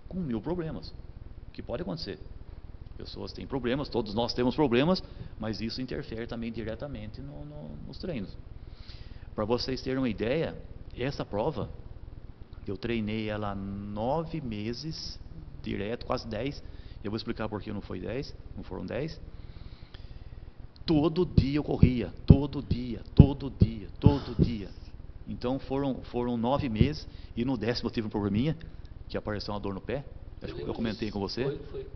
com 1000 problemas, que pode acontecer. Pessoas têm problemas, todos nós temos problemas, mas isso interfere também diretamente nos treinos. Para vocês terem uma ideia, essa prova, eu treinei ela 9 meses, direto, quase 10. Eu vou explicar por que não foram 10. Todo dia eu corria, todo dia. Então foram 9 meses, e no 10º eu tive um probleminha, que apareceu uma dor no pé. Eu comentei com você. Foi.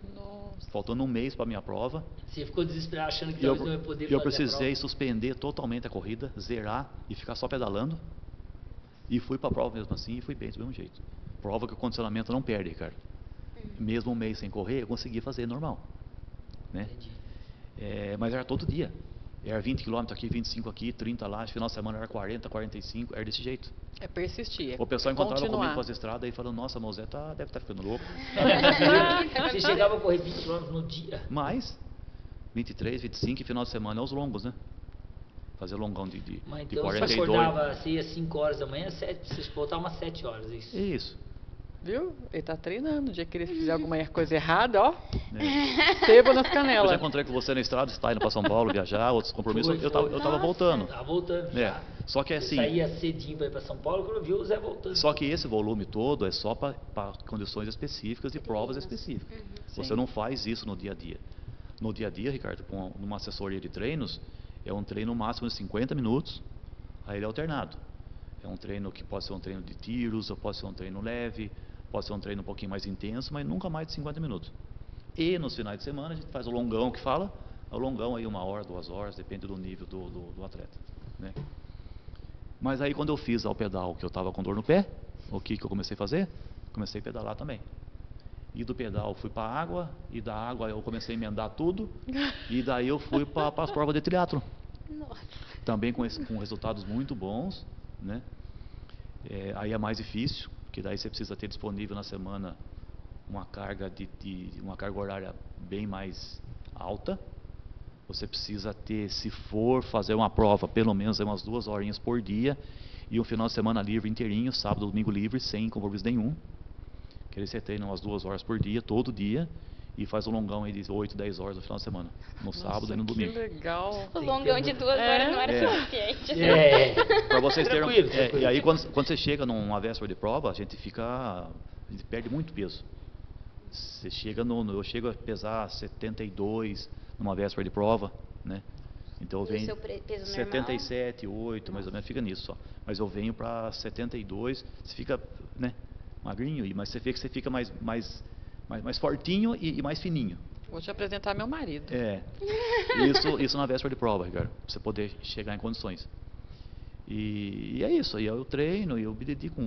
Faltando um mês para a minha prova. Você ficou desesperado achando que talvez não ia poder fazer Eu a precisei prova. suspender totalmente a corrida, zerar e ficar só pedalando. E fui para a prova mesmo assim, e fui bem do mesmo jeito. Prova que o condicionamento não perde, Ricardo. Mesmo um mês sem correr, eu consegui fazer normal, né? Mas era todo dia. Era 20 km aqui, 25 aqui, 30 lá. Final de semana era 40, 45. Era desse jeito. É persistir. O pessoal encontrava continuar. comigo pelas estradas e falando: nossa, Mosé deve estar ficando louco. Você chegava a correr 20 km no dia. Mas 23, 25 e final de semana é os longos, né? Fazer longão de Mas então você 42. acordava, você ia 5 horas da manhã, você voltava umas 7 horas, é isso? Isso. Viu? Ele tá treinando. O dia que ele fizer alguma coisa errada, ó, É. sebo nas Eu canelas. já encontrei com você na estrada, você está indo para São Paulo viajar, outros compromissos. Eu tava voltando. Tava voltando É. já. Só que é Você assim. saía cedinho para ir para São Paulo, quando viu o Zé voltando. Só que esse volume todo é só para condições específicas e provas específicas. Você Sim. não faz isso no dia a dia. No dia a dia, Ricardo, com uma assessoria de treinos, é um treino máximo de 50 minutos, aí ele é alternado. É um treino que pode ser um treino de tiros, ou pode ser um treino leve, pode ser um treino um pouquinho mais intenso, mas nunca mais de 50 minutos. E nos finais de semana a gente faz o longão que fala, o longão aí 1 hora, 2 horas, depende do nível do atleta, né? Mas aí quando eu fiz ao pedal, que eu estava com dor no pé, o que eu comecei a fazer? Comecei a pedalar também. E do pedal fui para a água, e da água eu comecei a emendar tudo, e daí eu fui para as provas de triatlo. Nossa. Também com resultados muito bons, né? Aí é mais difícil, porque daí você precisa ter disponível na semana uma carga uma carga horária bem mais alta. Você precisa ter, se for fazer uma prova, pelo menos umas 2 horinhas por dia, e um final de semana livre inteirinho, sábado, domingo livre, sem compromisso nenhum. Que aí você treina umas 2 horas por dia, todo dia, e faz um longão aí de 8, 10 horas no final de semana, no sábado e no domingo. Que legal. O longão de 2 horas não era suficiente. Para vocês terem Tranquilo. e aí quando você chega numa véspera de prova, a gente perde muito peso. Você chega eu chego a pesar 72 numa véspera de prova, né? Então eu E o venho seu peso normal? 77, 8, mais ou menos, fica nisso só. Mas eu venho para 72, você fica, né, magrinho, mas você vê que você fica mais fortinho e mais fininho. Vou te apresentar meu marido. Isso na véspera de prova, Ricardo, pra você poder chegar em condições. E é isso, aí eu treino, eu me dedico.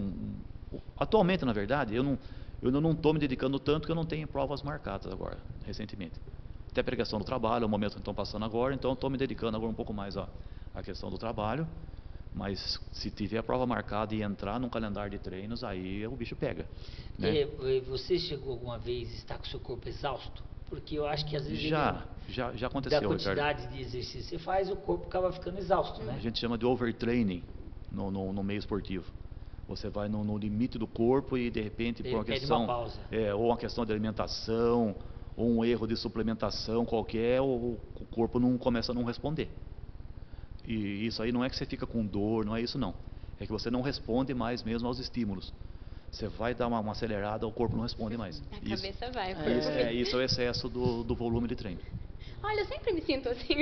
Atualmente, na verdade, eu não estou me dedicando tanto que eu não tenho provas marcadas agora, recentemente. Até pela questão do trabalho, é o momento que estão passando agora, então eu estou me dedicando agora um pouco mais à questão do trabalho. Mas se tiver a prova marcada e entrar num calendário de treinos, aí o bicho pega, né? Você chegou alguma vez a estar com o seu corpo exausto? Porque eu acho que às vezes Já aconteceu, da Ricardo. quantidade de exercício que você faz, o corpo acaba ficando exausto, né? A gente chama de overtraining no meio esportivo. Você vai no limite do corpo e de repente por uma Pede questão, uma pausa. ou uma questão de alimentação, ou um erro de suplementação qualquer, o corpo começa a não responder. E isso aí não é que você fica com dor, não é isso não. É que você não responde mais mesmo aos estímulos. Você vai dar uma acelerada, o corpo não responde mais. A cabeça vai. O corpo Isso é o excesso do volume de treino. Olha, eu sempre me sinto assim.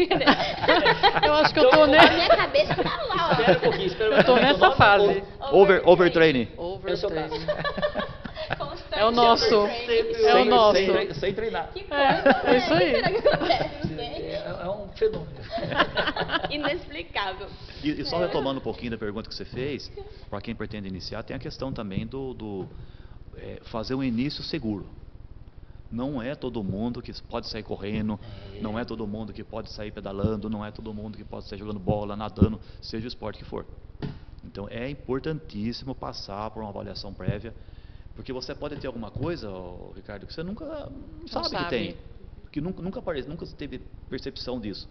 Eu acho que eu tô A nessa. minha cabeça tá lá, ó. Espera um pouquinho, espera um Eu tô pouquinho. nessa fase. Overtraining. É o seu caso. Constante É o nosso. overtraining. É o nosso. Sem treinar. Que coisa, É isso aí. O que será que acontece? Não sei. É um fenômeno. Inexplicável. E só retomando um pouquinho da pergunta que você fez, para quem pretende iniciar, tem a questão também do fazer um início seguro. Não é todo mundo que pode sair correndo, não é todo mundo que pode sair pedalando, não é todo mundo que pode sair jogando bola, nadando, seja o esporte que for. Então é importantíssimo passar por uma avaliação prévia, porque você pode ter alguma coisa, Ricardo, que você nunca sabe que tem, que nunca teve percepção disso.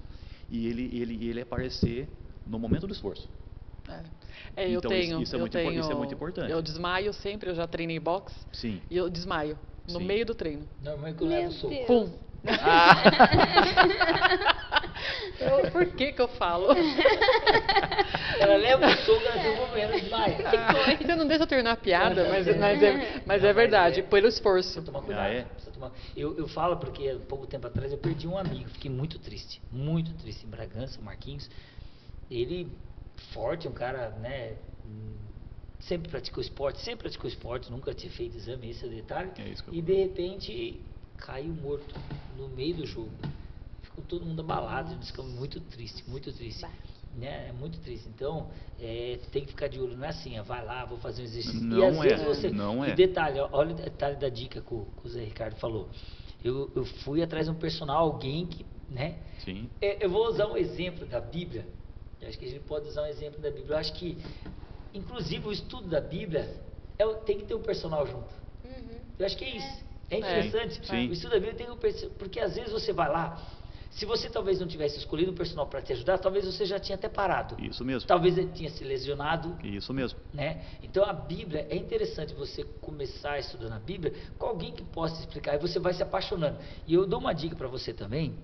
E ele aparecer no momento do esforço. Então, isso é muito importante. Eu desmaio sempre, eu já treinei boxe. Sim. E eu desmaio no Sim. meio do treino. Normalmente eu levo soco. Pum. Por que eu falo? Ela leva o soco, ela tem um momento demais. Você não deixa eu terminar a piada, mas é verdade, pelo esforço. Precisa tomar cuidado. Eu falo porque há pouco tempo atrás eu perdi um amigo, fiquei muito triste em Bragança, o Marquinhos. Ele, forte, um cara, né, sempre praticou esporte, nunca tinha feito exame, esse é o detalhe. E de repente caiu morto no meio do jogo. Ficou todo mundo abalado, eles ficam muito triste, né? É muito triste. Então, tem que ficar de olho, não é assim, vai lá, vou fazer um exercício. Não e às é, vezes você. não e é. detalhe, olha o detalhe da dica que o Zé Ricardo falou. Eu fui atrás de um personal, alguém que, né? Sim. Eu vou usar um exemplo da Bíblia. Eu acho que a gente pode usar um exemplo da Bíblia. Eu acho que, inclusive, o estudo da Bíblia tem que ter um personal junto. Eu acho que é isso. É interessante. Sim. O estudo da Bíblia tem um personal. Porque às vezes você vai lá. Se você talvez não tivesse escolhido um personal para te ajudar, talvez você já tinha até parado. Isso mesmo. Talvez ele tinha se lesionado. Isso mesmo. Né? Então a Bíblia, é interessante você começar estudando a Bíblia com alguém que possa explicar e você vai se apaixonando. E eu dou uma dica para você também,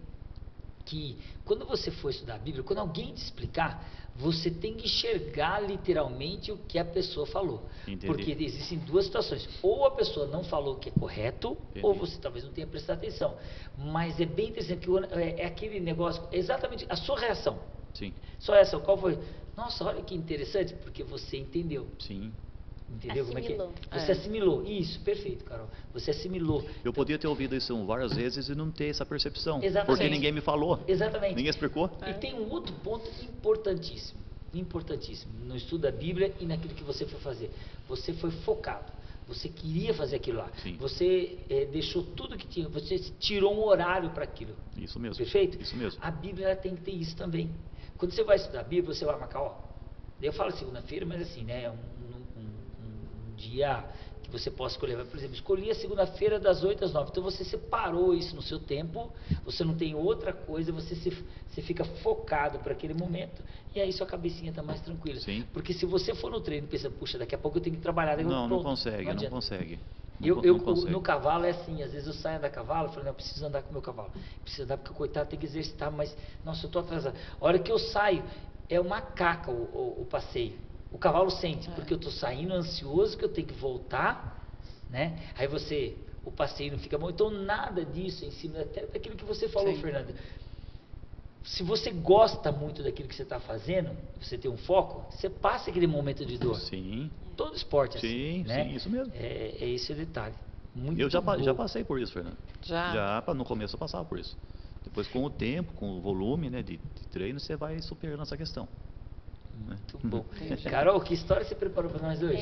que quando você for estudar a Bíblia, quando alguém te explicar, você tem que enxergar literalmente o que a pessoa falou. Entendi. Porque existem duas situações. Ou a pessoa não falou o que é correto, Entendi. ou você talvez não tenha prestado atenção. Mas é bem interessante, que é aquele negócio, exatamente a sua reação. Sim. Sua reação, qual foi? Nossa, olha que interessante, porque você entendeu. Sim. Entendeu como é que é? Assimilou. Você assimilou. Isso, perfeito, Carol. Você assimilou. Eu podia ter ouvido isso várias vezes e não ter essa percepção. Exatamente. Porque ninguém me falou. Exatamente. Ninguém explicou. E tem um outro ponto importantíssimo no estudo da Bíblia e naquilo que você foi fazer. Você foi focado. Você queria fazer aquilo lá. Sim. Você deixou tudo que tinha. Você tirou um horário para aquilo. Isso mesmo. Perfeito? Isso mesmo. A Bíblia ela tem que ter isso também. Quando você vai estudar a Bíblia, você vai marcar, eu falo segunda-feira, mas assim, né, um dia que você possa escolher. Por exemplo, escolhi a segunda-feira das 8 às 9. Então você separou isso no seu tempo, você não tem outra coisa, você fica focado para aquele momento, e aí sua cabecinha está mais tranquila. Sim. Porque se você for no treino e pensa, puxa, daqui a pouco eu tenho que trabalhar. Não consegue. No cavalo é assim, às vezes eu saio andar cavalo, eu falo, não, eu preciso andar com o meu cavalo. Preciso andar porque o coitado tem que exercitar, mas, nossa, eu estou atrasado. A hora que eu saio, é uma caca o passeio. O cavalo sente, porque eu estou saindo ansioso, que eu tenho que voltar, né? Aí o passeio não fica bom. Então, nada disso em cima, até daquilo que você falou, Sim. Fernanda. Se você gosta muito daquilo que você está fazendo, você tem um foco, você passa aquele momento de dor. Sim. Todo esporte é assim, Sim, né? sim, isso mesmo. É esse o detalhe. Muito Eu já bom. passei por isso, Fernando. No começo eu passava por isso. Depois, com o tempo, com o volume, né, de treino, você vai superando essa questão. Muito bom. Carol, que história você preparou para nós hoje?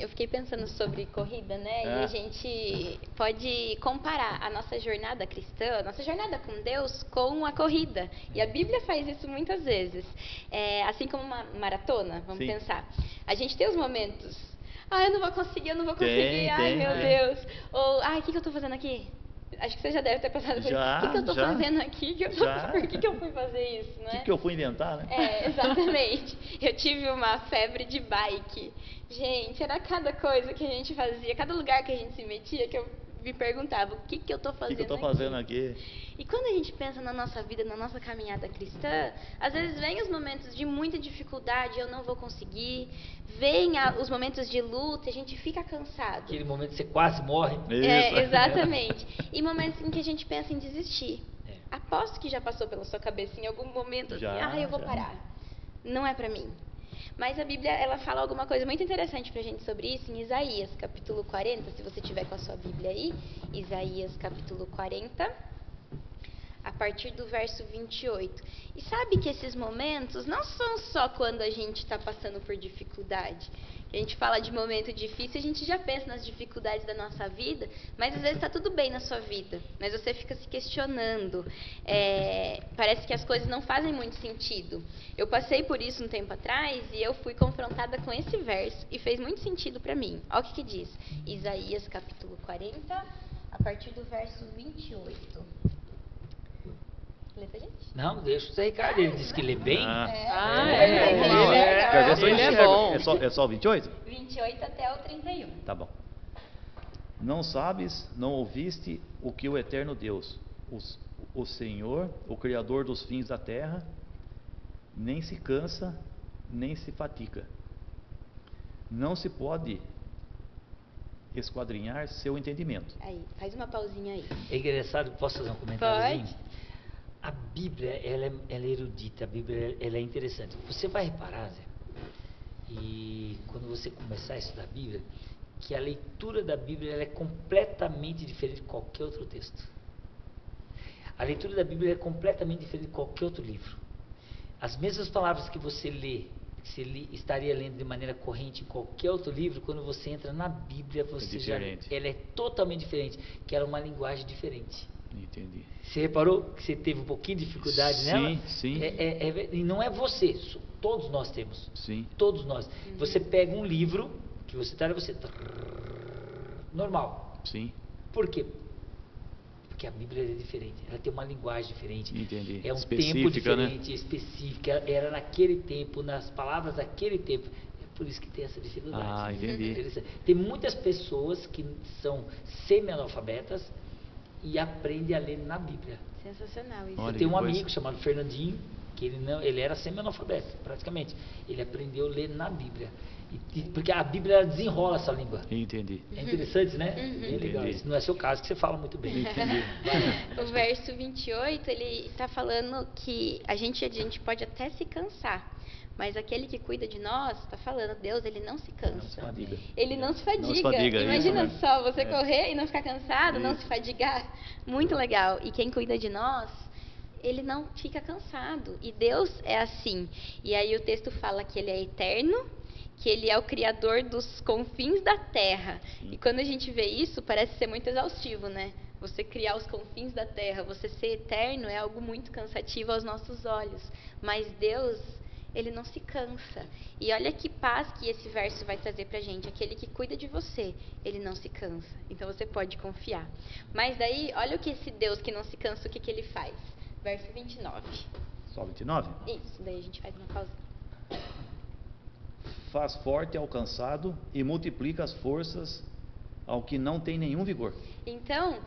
Eu fiquei pensando sobre corrida, né? E a gente pode comparar a nossa jornada cristã, a nossa jornada com Deus, com a corrida. E a Bíblia faz isso muitas vezes. Assim como uma maratona, vamos pensar. A gente tem os momentos, eu não vou conseguir, meu Deus. Ou, o que eu estou fazendo aqui? Acho que você já deve ter passado por isso. O que eu estou fazendo aqui? Por que eu fui fazer isso? O que eu fui inventar, né? Exatamente. Eu tive uma febre de bike. Gente, era cada coisa que a gente fazia, cada lugar que a gente se metia, que eu me perguntava, o que eu estou fazendo aqui? E quando a gente pensa na nossa vida, na nossa caminhada cristã, às vezes vem os momentos de muita dificuldade, eu não vou conseguir, vem os momentos de luta, a gente fica cansado. Aquele momento que você quase morre. Exatamente. E momentos em que a gente pensa em desistir. Aposto que já passou pela sua cabeça em algum momento assim, eu vou parar. Não é pra mim. Mas a Bíblia, ela fala alguma coisa muito interessante pra gente sobre isso em Isaías, capítulo 40, se você tiver com a sua Bíblia aí, Isaías, capítulo 40, a partir do verso 28. E sabe que esses momentos não são só quando a gente está passando por dificuldade. A gente fala de momento difícil, a gente já pensa nas dificuldades da nossa vida, mas às vezes está tudo bem na sua vida, mas você fica se questionando, parece que as coisas não fazem muito sentido. Eu passei por isso um tempo atrás e eu fui confrontada com esse verso e fez muito sentido para mim. Olha o que diz, Isaías capítulo 40, a partir do verso 28. Lê pra gente? Não, deixa o Zé Ricardo, ele disse que lê bem. Ele Quer ver se eu é bom. enxergo? É só o 28? 28 até o 31. Tá bom. tá bom. Não sabes, não ouviste o que o eterno Deus, o Senhor, o Criador dos fins da terra, nem se cansa, nem se fatiga. Não se pode esquadrinhar seu entendimento. Aí, faz uma pausinha aí. É engraçado, posso fazer um comentário? Pode. A Bíblia, ela é erudita, a Bíblia ela é interessante. Você vai reparar, Zé, e quando você começar a estudar a Bíblia, que a leitura da Bíblia ela é completamente diferente de qualquer outro texto. A leitura da Bíblia é completamente diferente de qualquer outro livro. As mesmas palavras que você lê, que você estaria lendo de maneira corrente em qualquer outro livro, quando você entra na Bíblia, você ela é totalmente diferente, que ela é uma linguagem diferente. Entendi. Você reparou que você teve um pouquinho de dificuldade nela? Sim. E não é você, todos nós temos. Sim. Todos nós. Você pega um livro que você está, você normal. Sim. Por quê? Porque a Bíblia é diferente. Ela tem uma linguagem diferente. Entendi. É um Específica, tempo diferente, né? específica. Era naquele tempo, nas palavras daquele tempo. É por isso que tem essa dificuldade. Ah, entendi. Tem muitas pessoas que são semi-analfabetas e aprendem a ler na Bíblia. Sensacional isso. Olha, Eu tenho um amigo chamado Fernandinho, que ele era semi-analfabeto, praticamente. Ele aprendeu a ler na Bíblia. Porque a Bíblia desenrola essa língua. Entendi. É interessante, né? É legal. Isso não é seu caso, que você fala muito bem. O verso 28, ele está falando que a gente pode até se cansar, mas aquele que cuida de nós, está falando, Deus, ele não se cansa. Ele não se fadiga. Não se fadiga, Imagina isso, né? só, você correr e não ficar cansado, não Isso. se fadigar. Muito legal. E quem cuida de nós, ele não fica cansado. E Deus é assim. E aí o texto fala que ele é eterno, que ele é o criador dos confins da terra. Sim. E quando a gente vê isso, parece ser muito exaustivo, né? Você criar os confins da terra, você ser eterno é algo muito cansativo aos nossos olhos. Mas Deus, ele não se cansa. E olha que paz que esse verso vai trazer pra gente. Aquele que cuida de você, ele não se cansa. Então você pode confiar. Mas daí, olha o que esse Deus que não se cansa, o que ele faz. Verso 29. Só 29? Isso, daí a gente faz uma pausa. Faz forte ao cansado e multiplica as forças ao que não tem nenhum vigor. Então,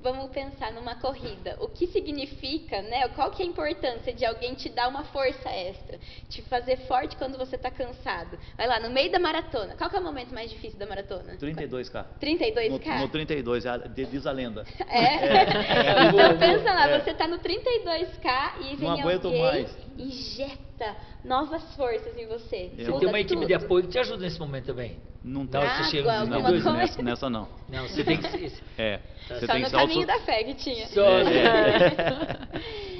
vamos pensar numa corrida. O que significa, né? Qual que é a importância de alguém te dar uma força extra? Te fazer forte quando você está cansado. Vai lá, no meio da maratona. Qual que é o momento mais difícil da maratona? 32K. 32K? No 32, diz a lenda. Então, pensa lá, você está no 32K e vem Não aguento alguém mais. injeta novas forças em você. Você Muda tem uma equipe tudo. de apoio que te ajuda nesse momento também. Não Dá tá. você chega no alguma 32, coisa? Nessa não. Não, você tem que ser. Você Só tem no que caminho da fé que tinha.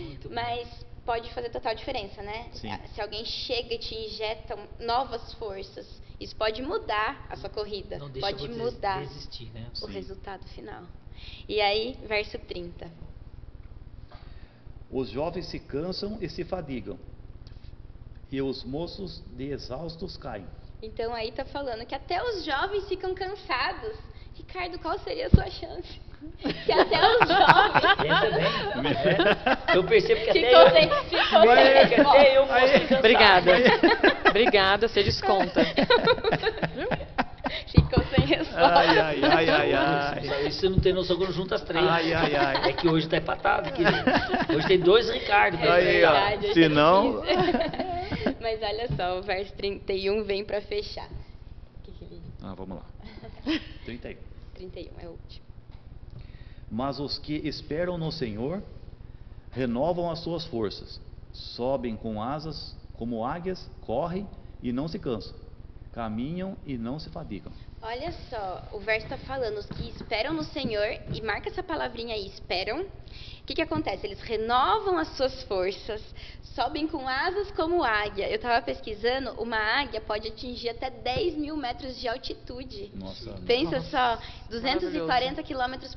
Muito bom. Mas pode fazer total diferença, né? Sim. Se alguém chega e te injeta novas forças, isso pode mudar a sua corrida. Não deixa Pode você mudar desistir, né? o Sim. resultado final. E aí, verso 30. Os jovens se cansam e se fadigam, e os moços de exaustos caem. Então aí tá falando que até os jovens ficam cansados. Ricardo, qual seria a sua chance? Que até os jovens Pensa bem. É. Eu percebo que ficam até eu. sem Até eu posso cansar. Obrigada. Obrigada, você desconta. Ficou sem resposta. Ai. Isso você não tem noção quando junta as três. Ai. É que hoje tá empatado, querido. Hoje tem 2 Ricardo. É Aí, ó. verdade, eu Se já não- quis. Mas olha só, o verso 31 vem para fechar. Que ele... Vamos lá. 31. 31 é o último. Mas os que esperam no Senhor renovam as suas forças, sobem com asas como águias, correm e não se cansam, caminham e não se fadigam. Olha só, o verso está falando, os que esperam no Senhor, e marca essa palavrinha aí, esperam. O que acontece? Eles renovam as suas forças, sobem com asas como águia. Eu estava pesquisando, uma águia pode atingir até 10 mil metros de altitude. Nossa. Pensa só, 240 maravilhoso.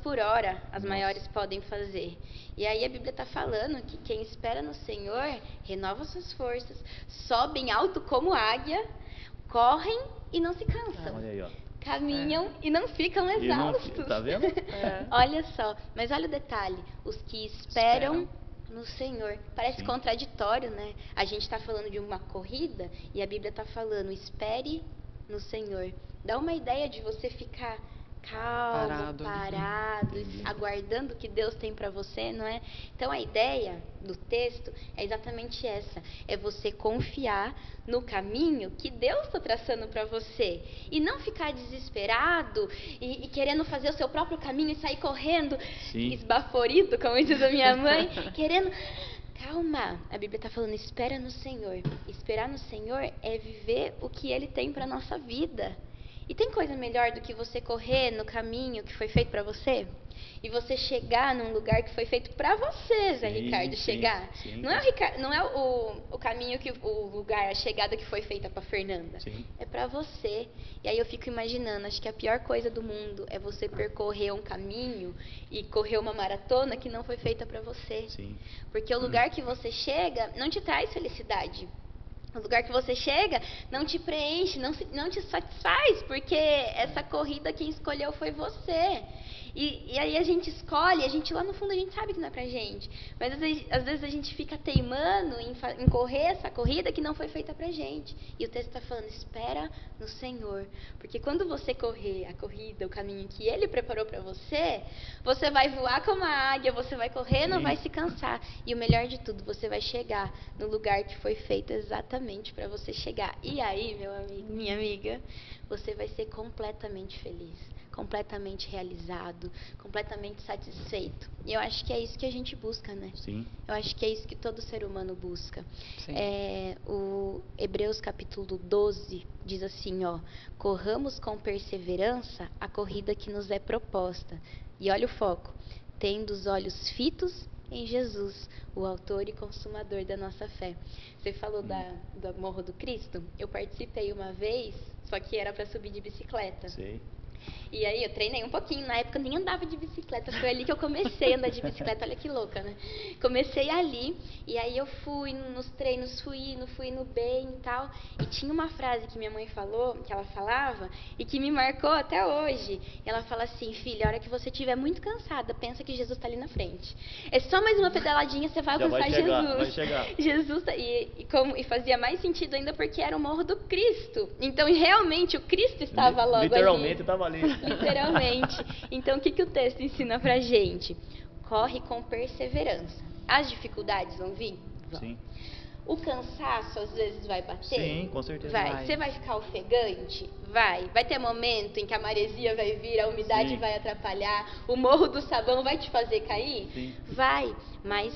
km por hora as Nossa. maiores podem fazer. E aí a Bíblia está falando que quem espera no Senhor renova suas forças, sobem alto como águia, correm e não se cansam. Olha aí, ó. Caminham e não ficam E não- exaustos. tá vendo? Olha só, mas olha o detalhe, os que esperam no Senhor. Parece Sim. contraditório, né? A gente está falando de uma corrida e a Bíblia está falando, espere no Senhor. Dá uma ideia de você ficar calmo, parado, aguardando o que Deus tem para você, não é? Então a ideia do texto é exatamente essa, é você confiar no caminho que Deus está traçando para você e não ficar desesperado e querendo fazer o seu próprio caminho e sair correndo, esbaforido, como diz a minha mãe, querendo... Calma, a Bíblia está falando, espera no Senhor. Esperar no Senhor é viver o que Ele tem para nossa vida. E tem coisa melhor do que você correr no caminho que foi feito para você? E você chegar num lugar que foi feito para você, Zé Ricardo, chegar. Não é o caminho, o lugar, a chegada que foi feita para Fernanda. É para você. E aí eu fico imaginando, acho que a pior coisa do mundo é você percorrer um caminho e correr uma maratona que não foi feita para você. Porque o lugar que você chega não te traz felicidade. O lugar que você chega não te preenche, não te satisfaz, porque essa corrida quem escolheu foi você. E aí a gente escolhe, lá no fundo a gente sabe que não é pra gente. Mas às vezes a gente fica teimando em correr essa corrida que não foi feita pra gente. E o texto está falando, espera no Senhor. Porque quando você correr a corrida, o caminho que Ele preparou pra você, você vai voar como a águia, você vai correr, não vai se cansar. E o melhor de tudo, você vai chegar no lugar que foi feito exatamente pra você chegar. E aí, meu amigo, minha amiga, você vai ser completamente feliz, completamente realizado, completamente satisfeito. E eu acho que é isso que a gente busca, né? Eu acho que é isso que todo ser humano busca. O Hebreus capítulo 12 diz assim, ó, corramos com perseverança a corrida que nos é proposta. E olha o foco, tendo os olhos fitos em Jesus, o autor e consumador da nossa fé. Você falou do Morro do Cristo? Eu participei uma vez, só que era para subir de bicicleta. E aí eu treinei um pouquinho, na época eu nem andava de bicicleta, foi ali que eu comecei a andar de bicicleta, olha que louca, né? Comecei ali, e aí eu fui nos treinos, fui indo bem e tal, e tinha uma frase que minha mãe falou, que ela falava, e que me marcou até hoje. Ela fala assim, filha, a hora que você estiver muito cansada, pensa que Jesus está ali na frente. É só mais uma pedaladinha, você vai alcançar Jesus. Vai chegar. Jesus, e fazia mais sentido ainda porque era o Morro do Cristo. Então, realmente, o Cristo estava logo ali. Literalmente estava ali. Literalmente. Então, o que o texto ensina pra gente? Corre com perseverança. As dificuldades vão vir? Vão. O cansaço, às vezes, vai bater? Sim, com certeza. Vai. Você vai ficar ofegante? Vai. Vai ter momento em que a maresia vai vir, a umidade vai atrapalhar, o morro do sabão vai te fazer cair? Vai. Mas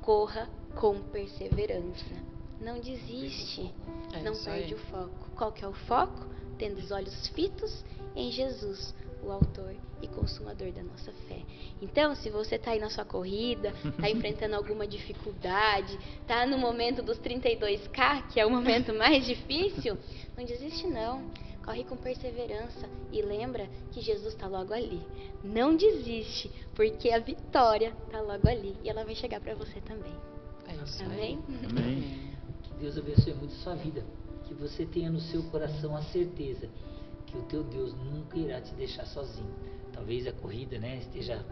corra com perseverança. Não desiste. Não perde o foco. Qual que é o foco? Tendo os olhos fitos em Jesus, o autor e consumador da nossa fé. Então, se você está aí na sua corrida, está enfrentando alguma dificuldade, está no momento dos 32K, que é o momento mais difícil, não desiste não. Corre com perseverança e lembra que Jesus está logo ali. Não desiste, porque a vitória está logo ali e ela vai chegar para você também. Amém? Amém. Que Deus abençoe muito a sua vida. Que você tenha no seu coração a certeza que o teu Deus nunca irá te deixar sozinho. Talvez a corrida, né, esteja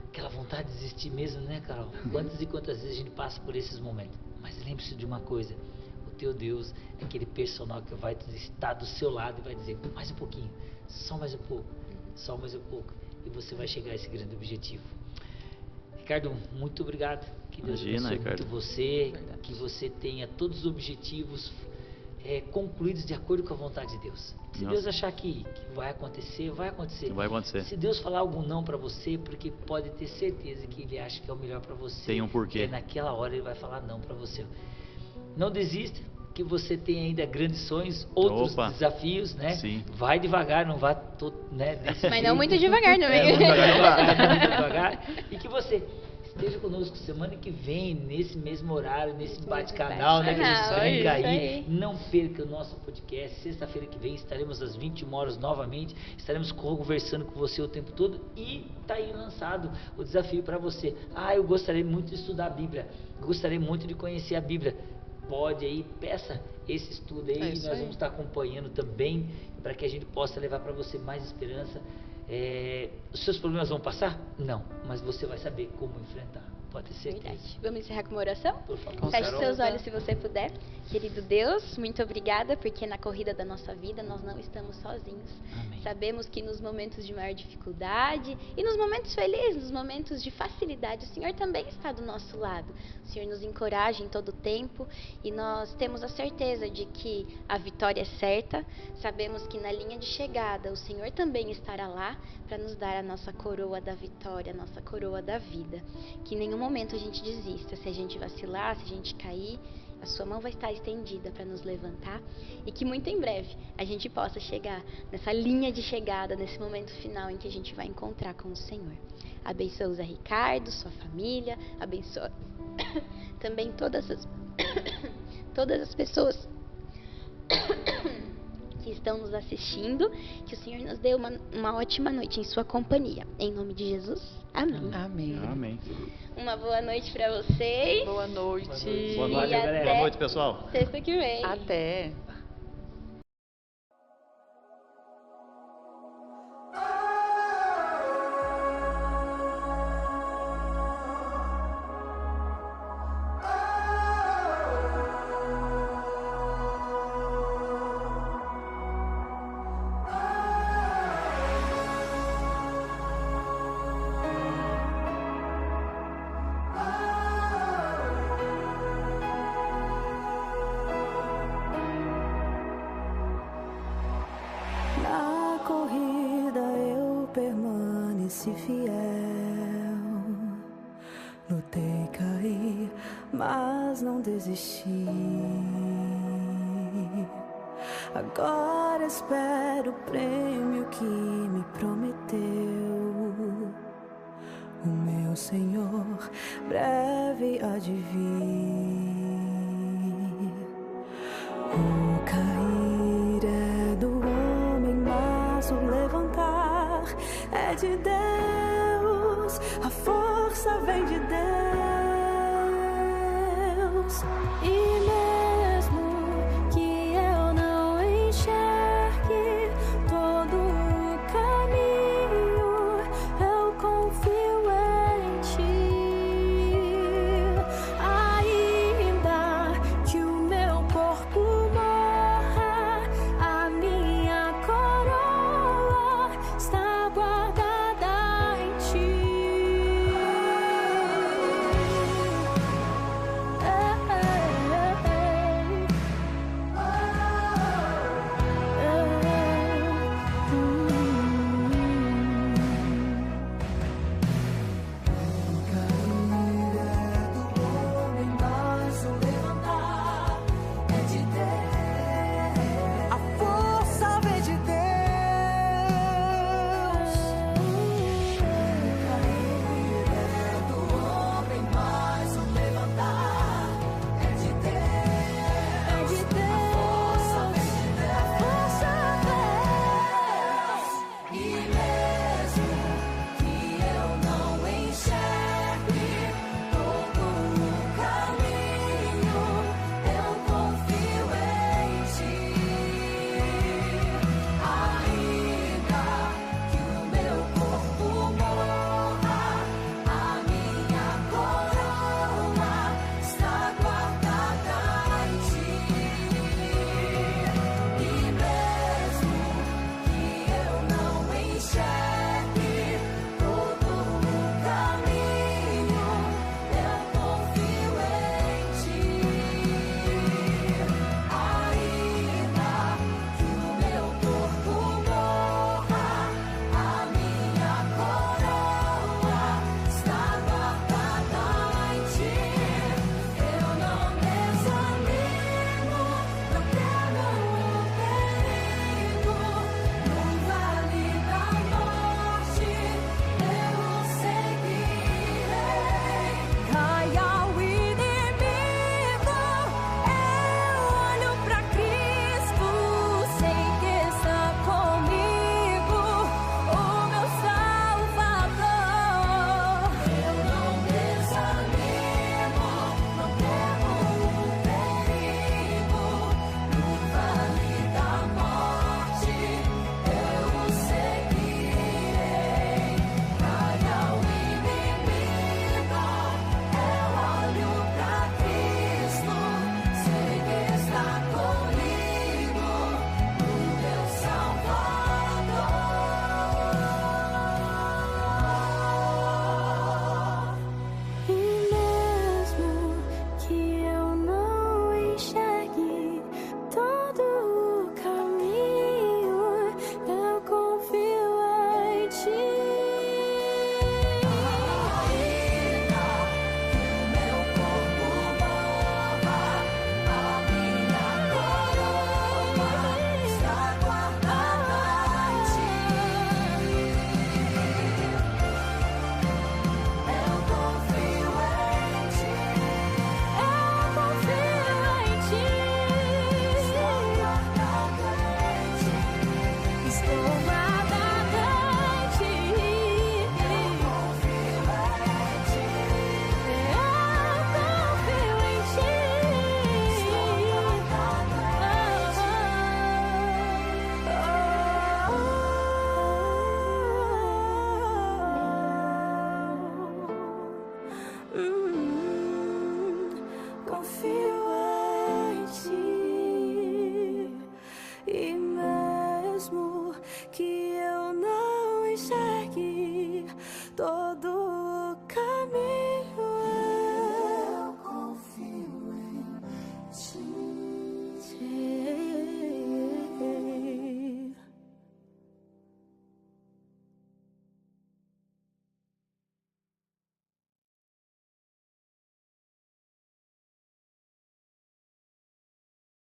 aquela vontade de desistir mesmo, né, Carol? Quantas e quantas vezes a gente passa por esses momentos. Mas lembre-se de uma coisa, o teu Deus é aquele personal que vai estar do seu lado e vai dizer, mais um pouquinho, só mais um pouco, só mais um pouco, e você vai chegar a esse grande objetivo. Ricardo, muito obrigado. Que Deus abençoe muito você, que você tenha todos os objetivos concluídos de acordo com a vontade de Deus. Se Deus achar que vai acontecer, vai acontecer. Vai acontecer. Se Deus falar algum não para você, porque pode ter certeza que Ele acha que é o melhor para você. Tem um porquê. Naquela hora Ele vai falar não para você. Não desista, que você tem ainda grandes sonhos, outros desafios, né? Sim. Vai devagar, não vá né, mas não muito devagar também. Muito devagar. E que você esteja conosco semana que vem, nesse mesmo horário, nesse bate-canal, né? Que a gente brinca aí. Não perca o nosso podcast. Sexta-feira que vem estaremos às 21 horas novamente. Estaremos conversando com você o tempo todo. E está aí lançado o desafio para você. Eu gostaria muito de estudar a Bíblia. Gostaria muito de conhecer a Bíblia. Pode aí, peça esse estudo aí. Nós vamos estar acompanhando também para que a gente possa levar para você mais esperança. Os seus problemas vão passar? Não, mas você vai saber como enfrentar. pode ter certeza. Verdade. Vamos encerrar com uma oração? Por favor. Feche Carol. seus olhos se você puder. Querido Deus, muito obrigada, porque na corrida da nossa vida nós não estamos sozinhos. Amém. Sabemos que nos momentos de maior dificuldade e nos momentos felizes, nos momentos de facilidade, o Senhor também está do nosso lado. O Senhor nos encoraja em todo o tempo e nós temos a certeza de que a vitória é certa. Sabemos que na linha de chegada o Senhor também estará lá para nos dar a nossa coroa da vitória, a nossa coroa da vida. Que em nenhum momento a gente desista. Se a gente vacilar, se a gente cair, a sua mão vai estar estendida para nos levantar e que muito em breve a gente possa chegar nessa linha de chegada, nesse momento final em que a gente vai encontrar com o Senhor. Abençoa o Zé Ricardo, sua família, abençoa também todas as pessoas que estão nos assistindo, que o Senhor nos dê uma ótima noite em sua companhia. Em nome de Jesus, amém. Amém. Amém. Uma boa noite para vocês. Boa noite. Boa noite, E até Boa noite, pessoal. sexta que vem. Até. Na corrida eu permaneci fiel, lutei, caí, mas não desisti. Agora espero o prêmio que me prometeu o meu Senhor, breve há de vir. O cair é do homem, mas o levantar é de Deus. A força vem de Deus. E mesmo que eu não enxergue todo o caminho, eu confio em Ti. Ainda que o meu corpo morra, a minha coroa está guardada em Ti. que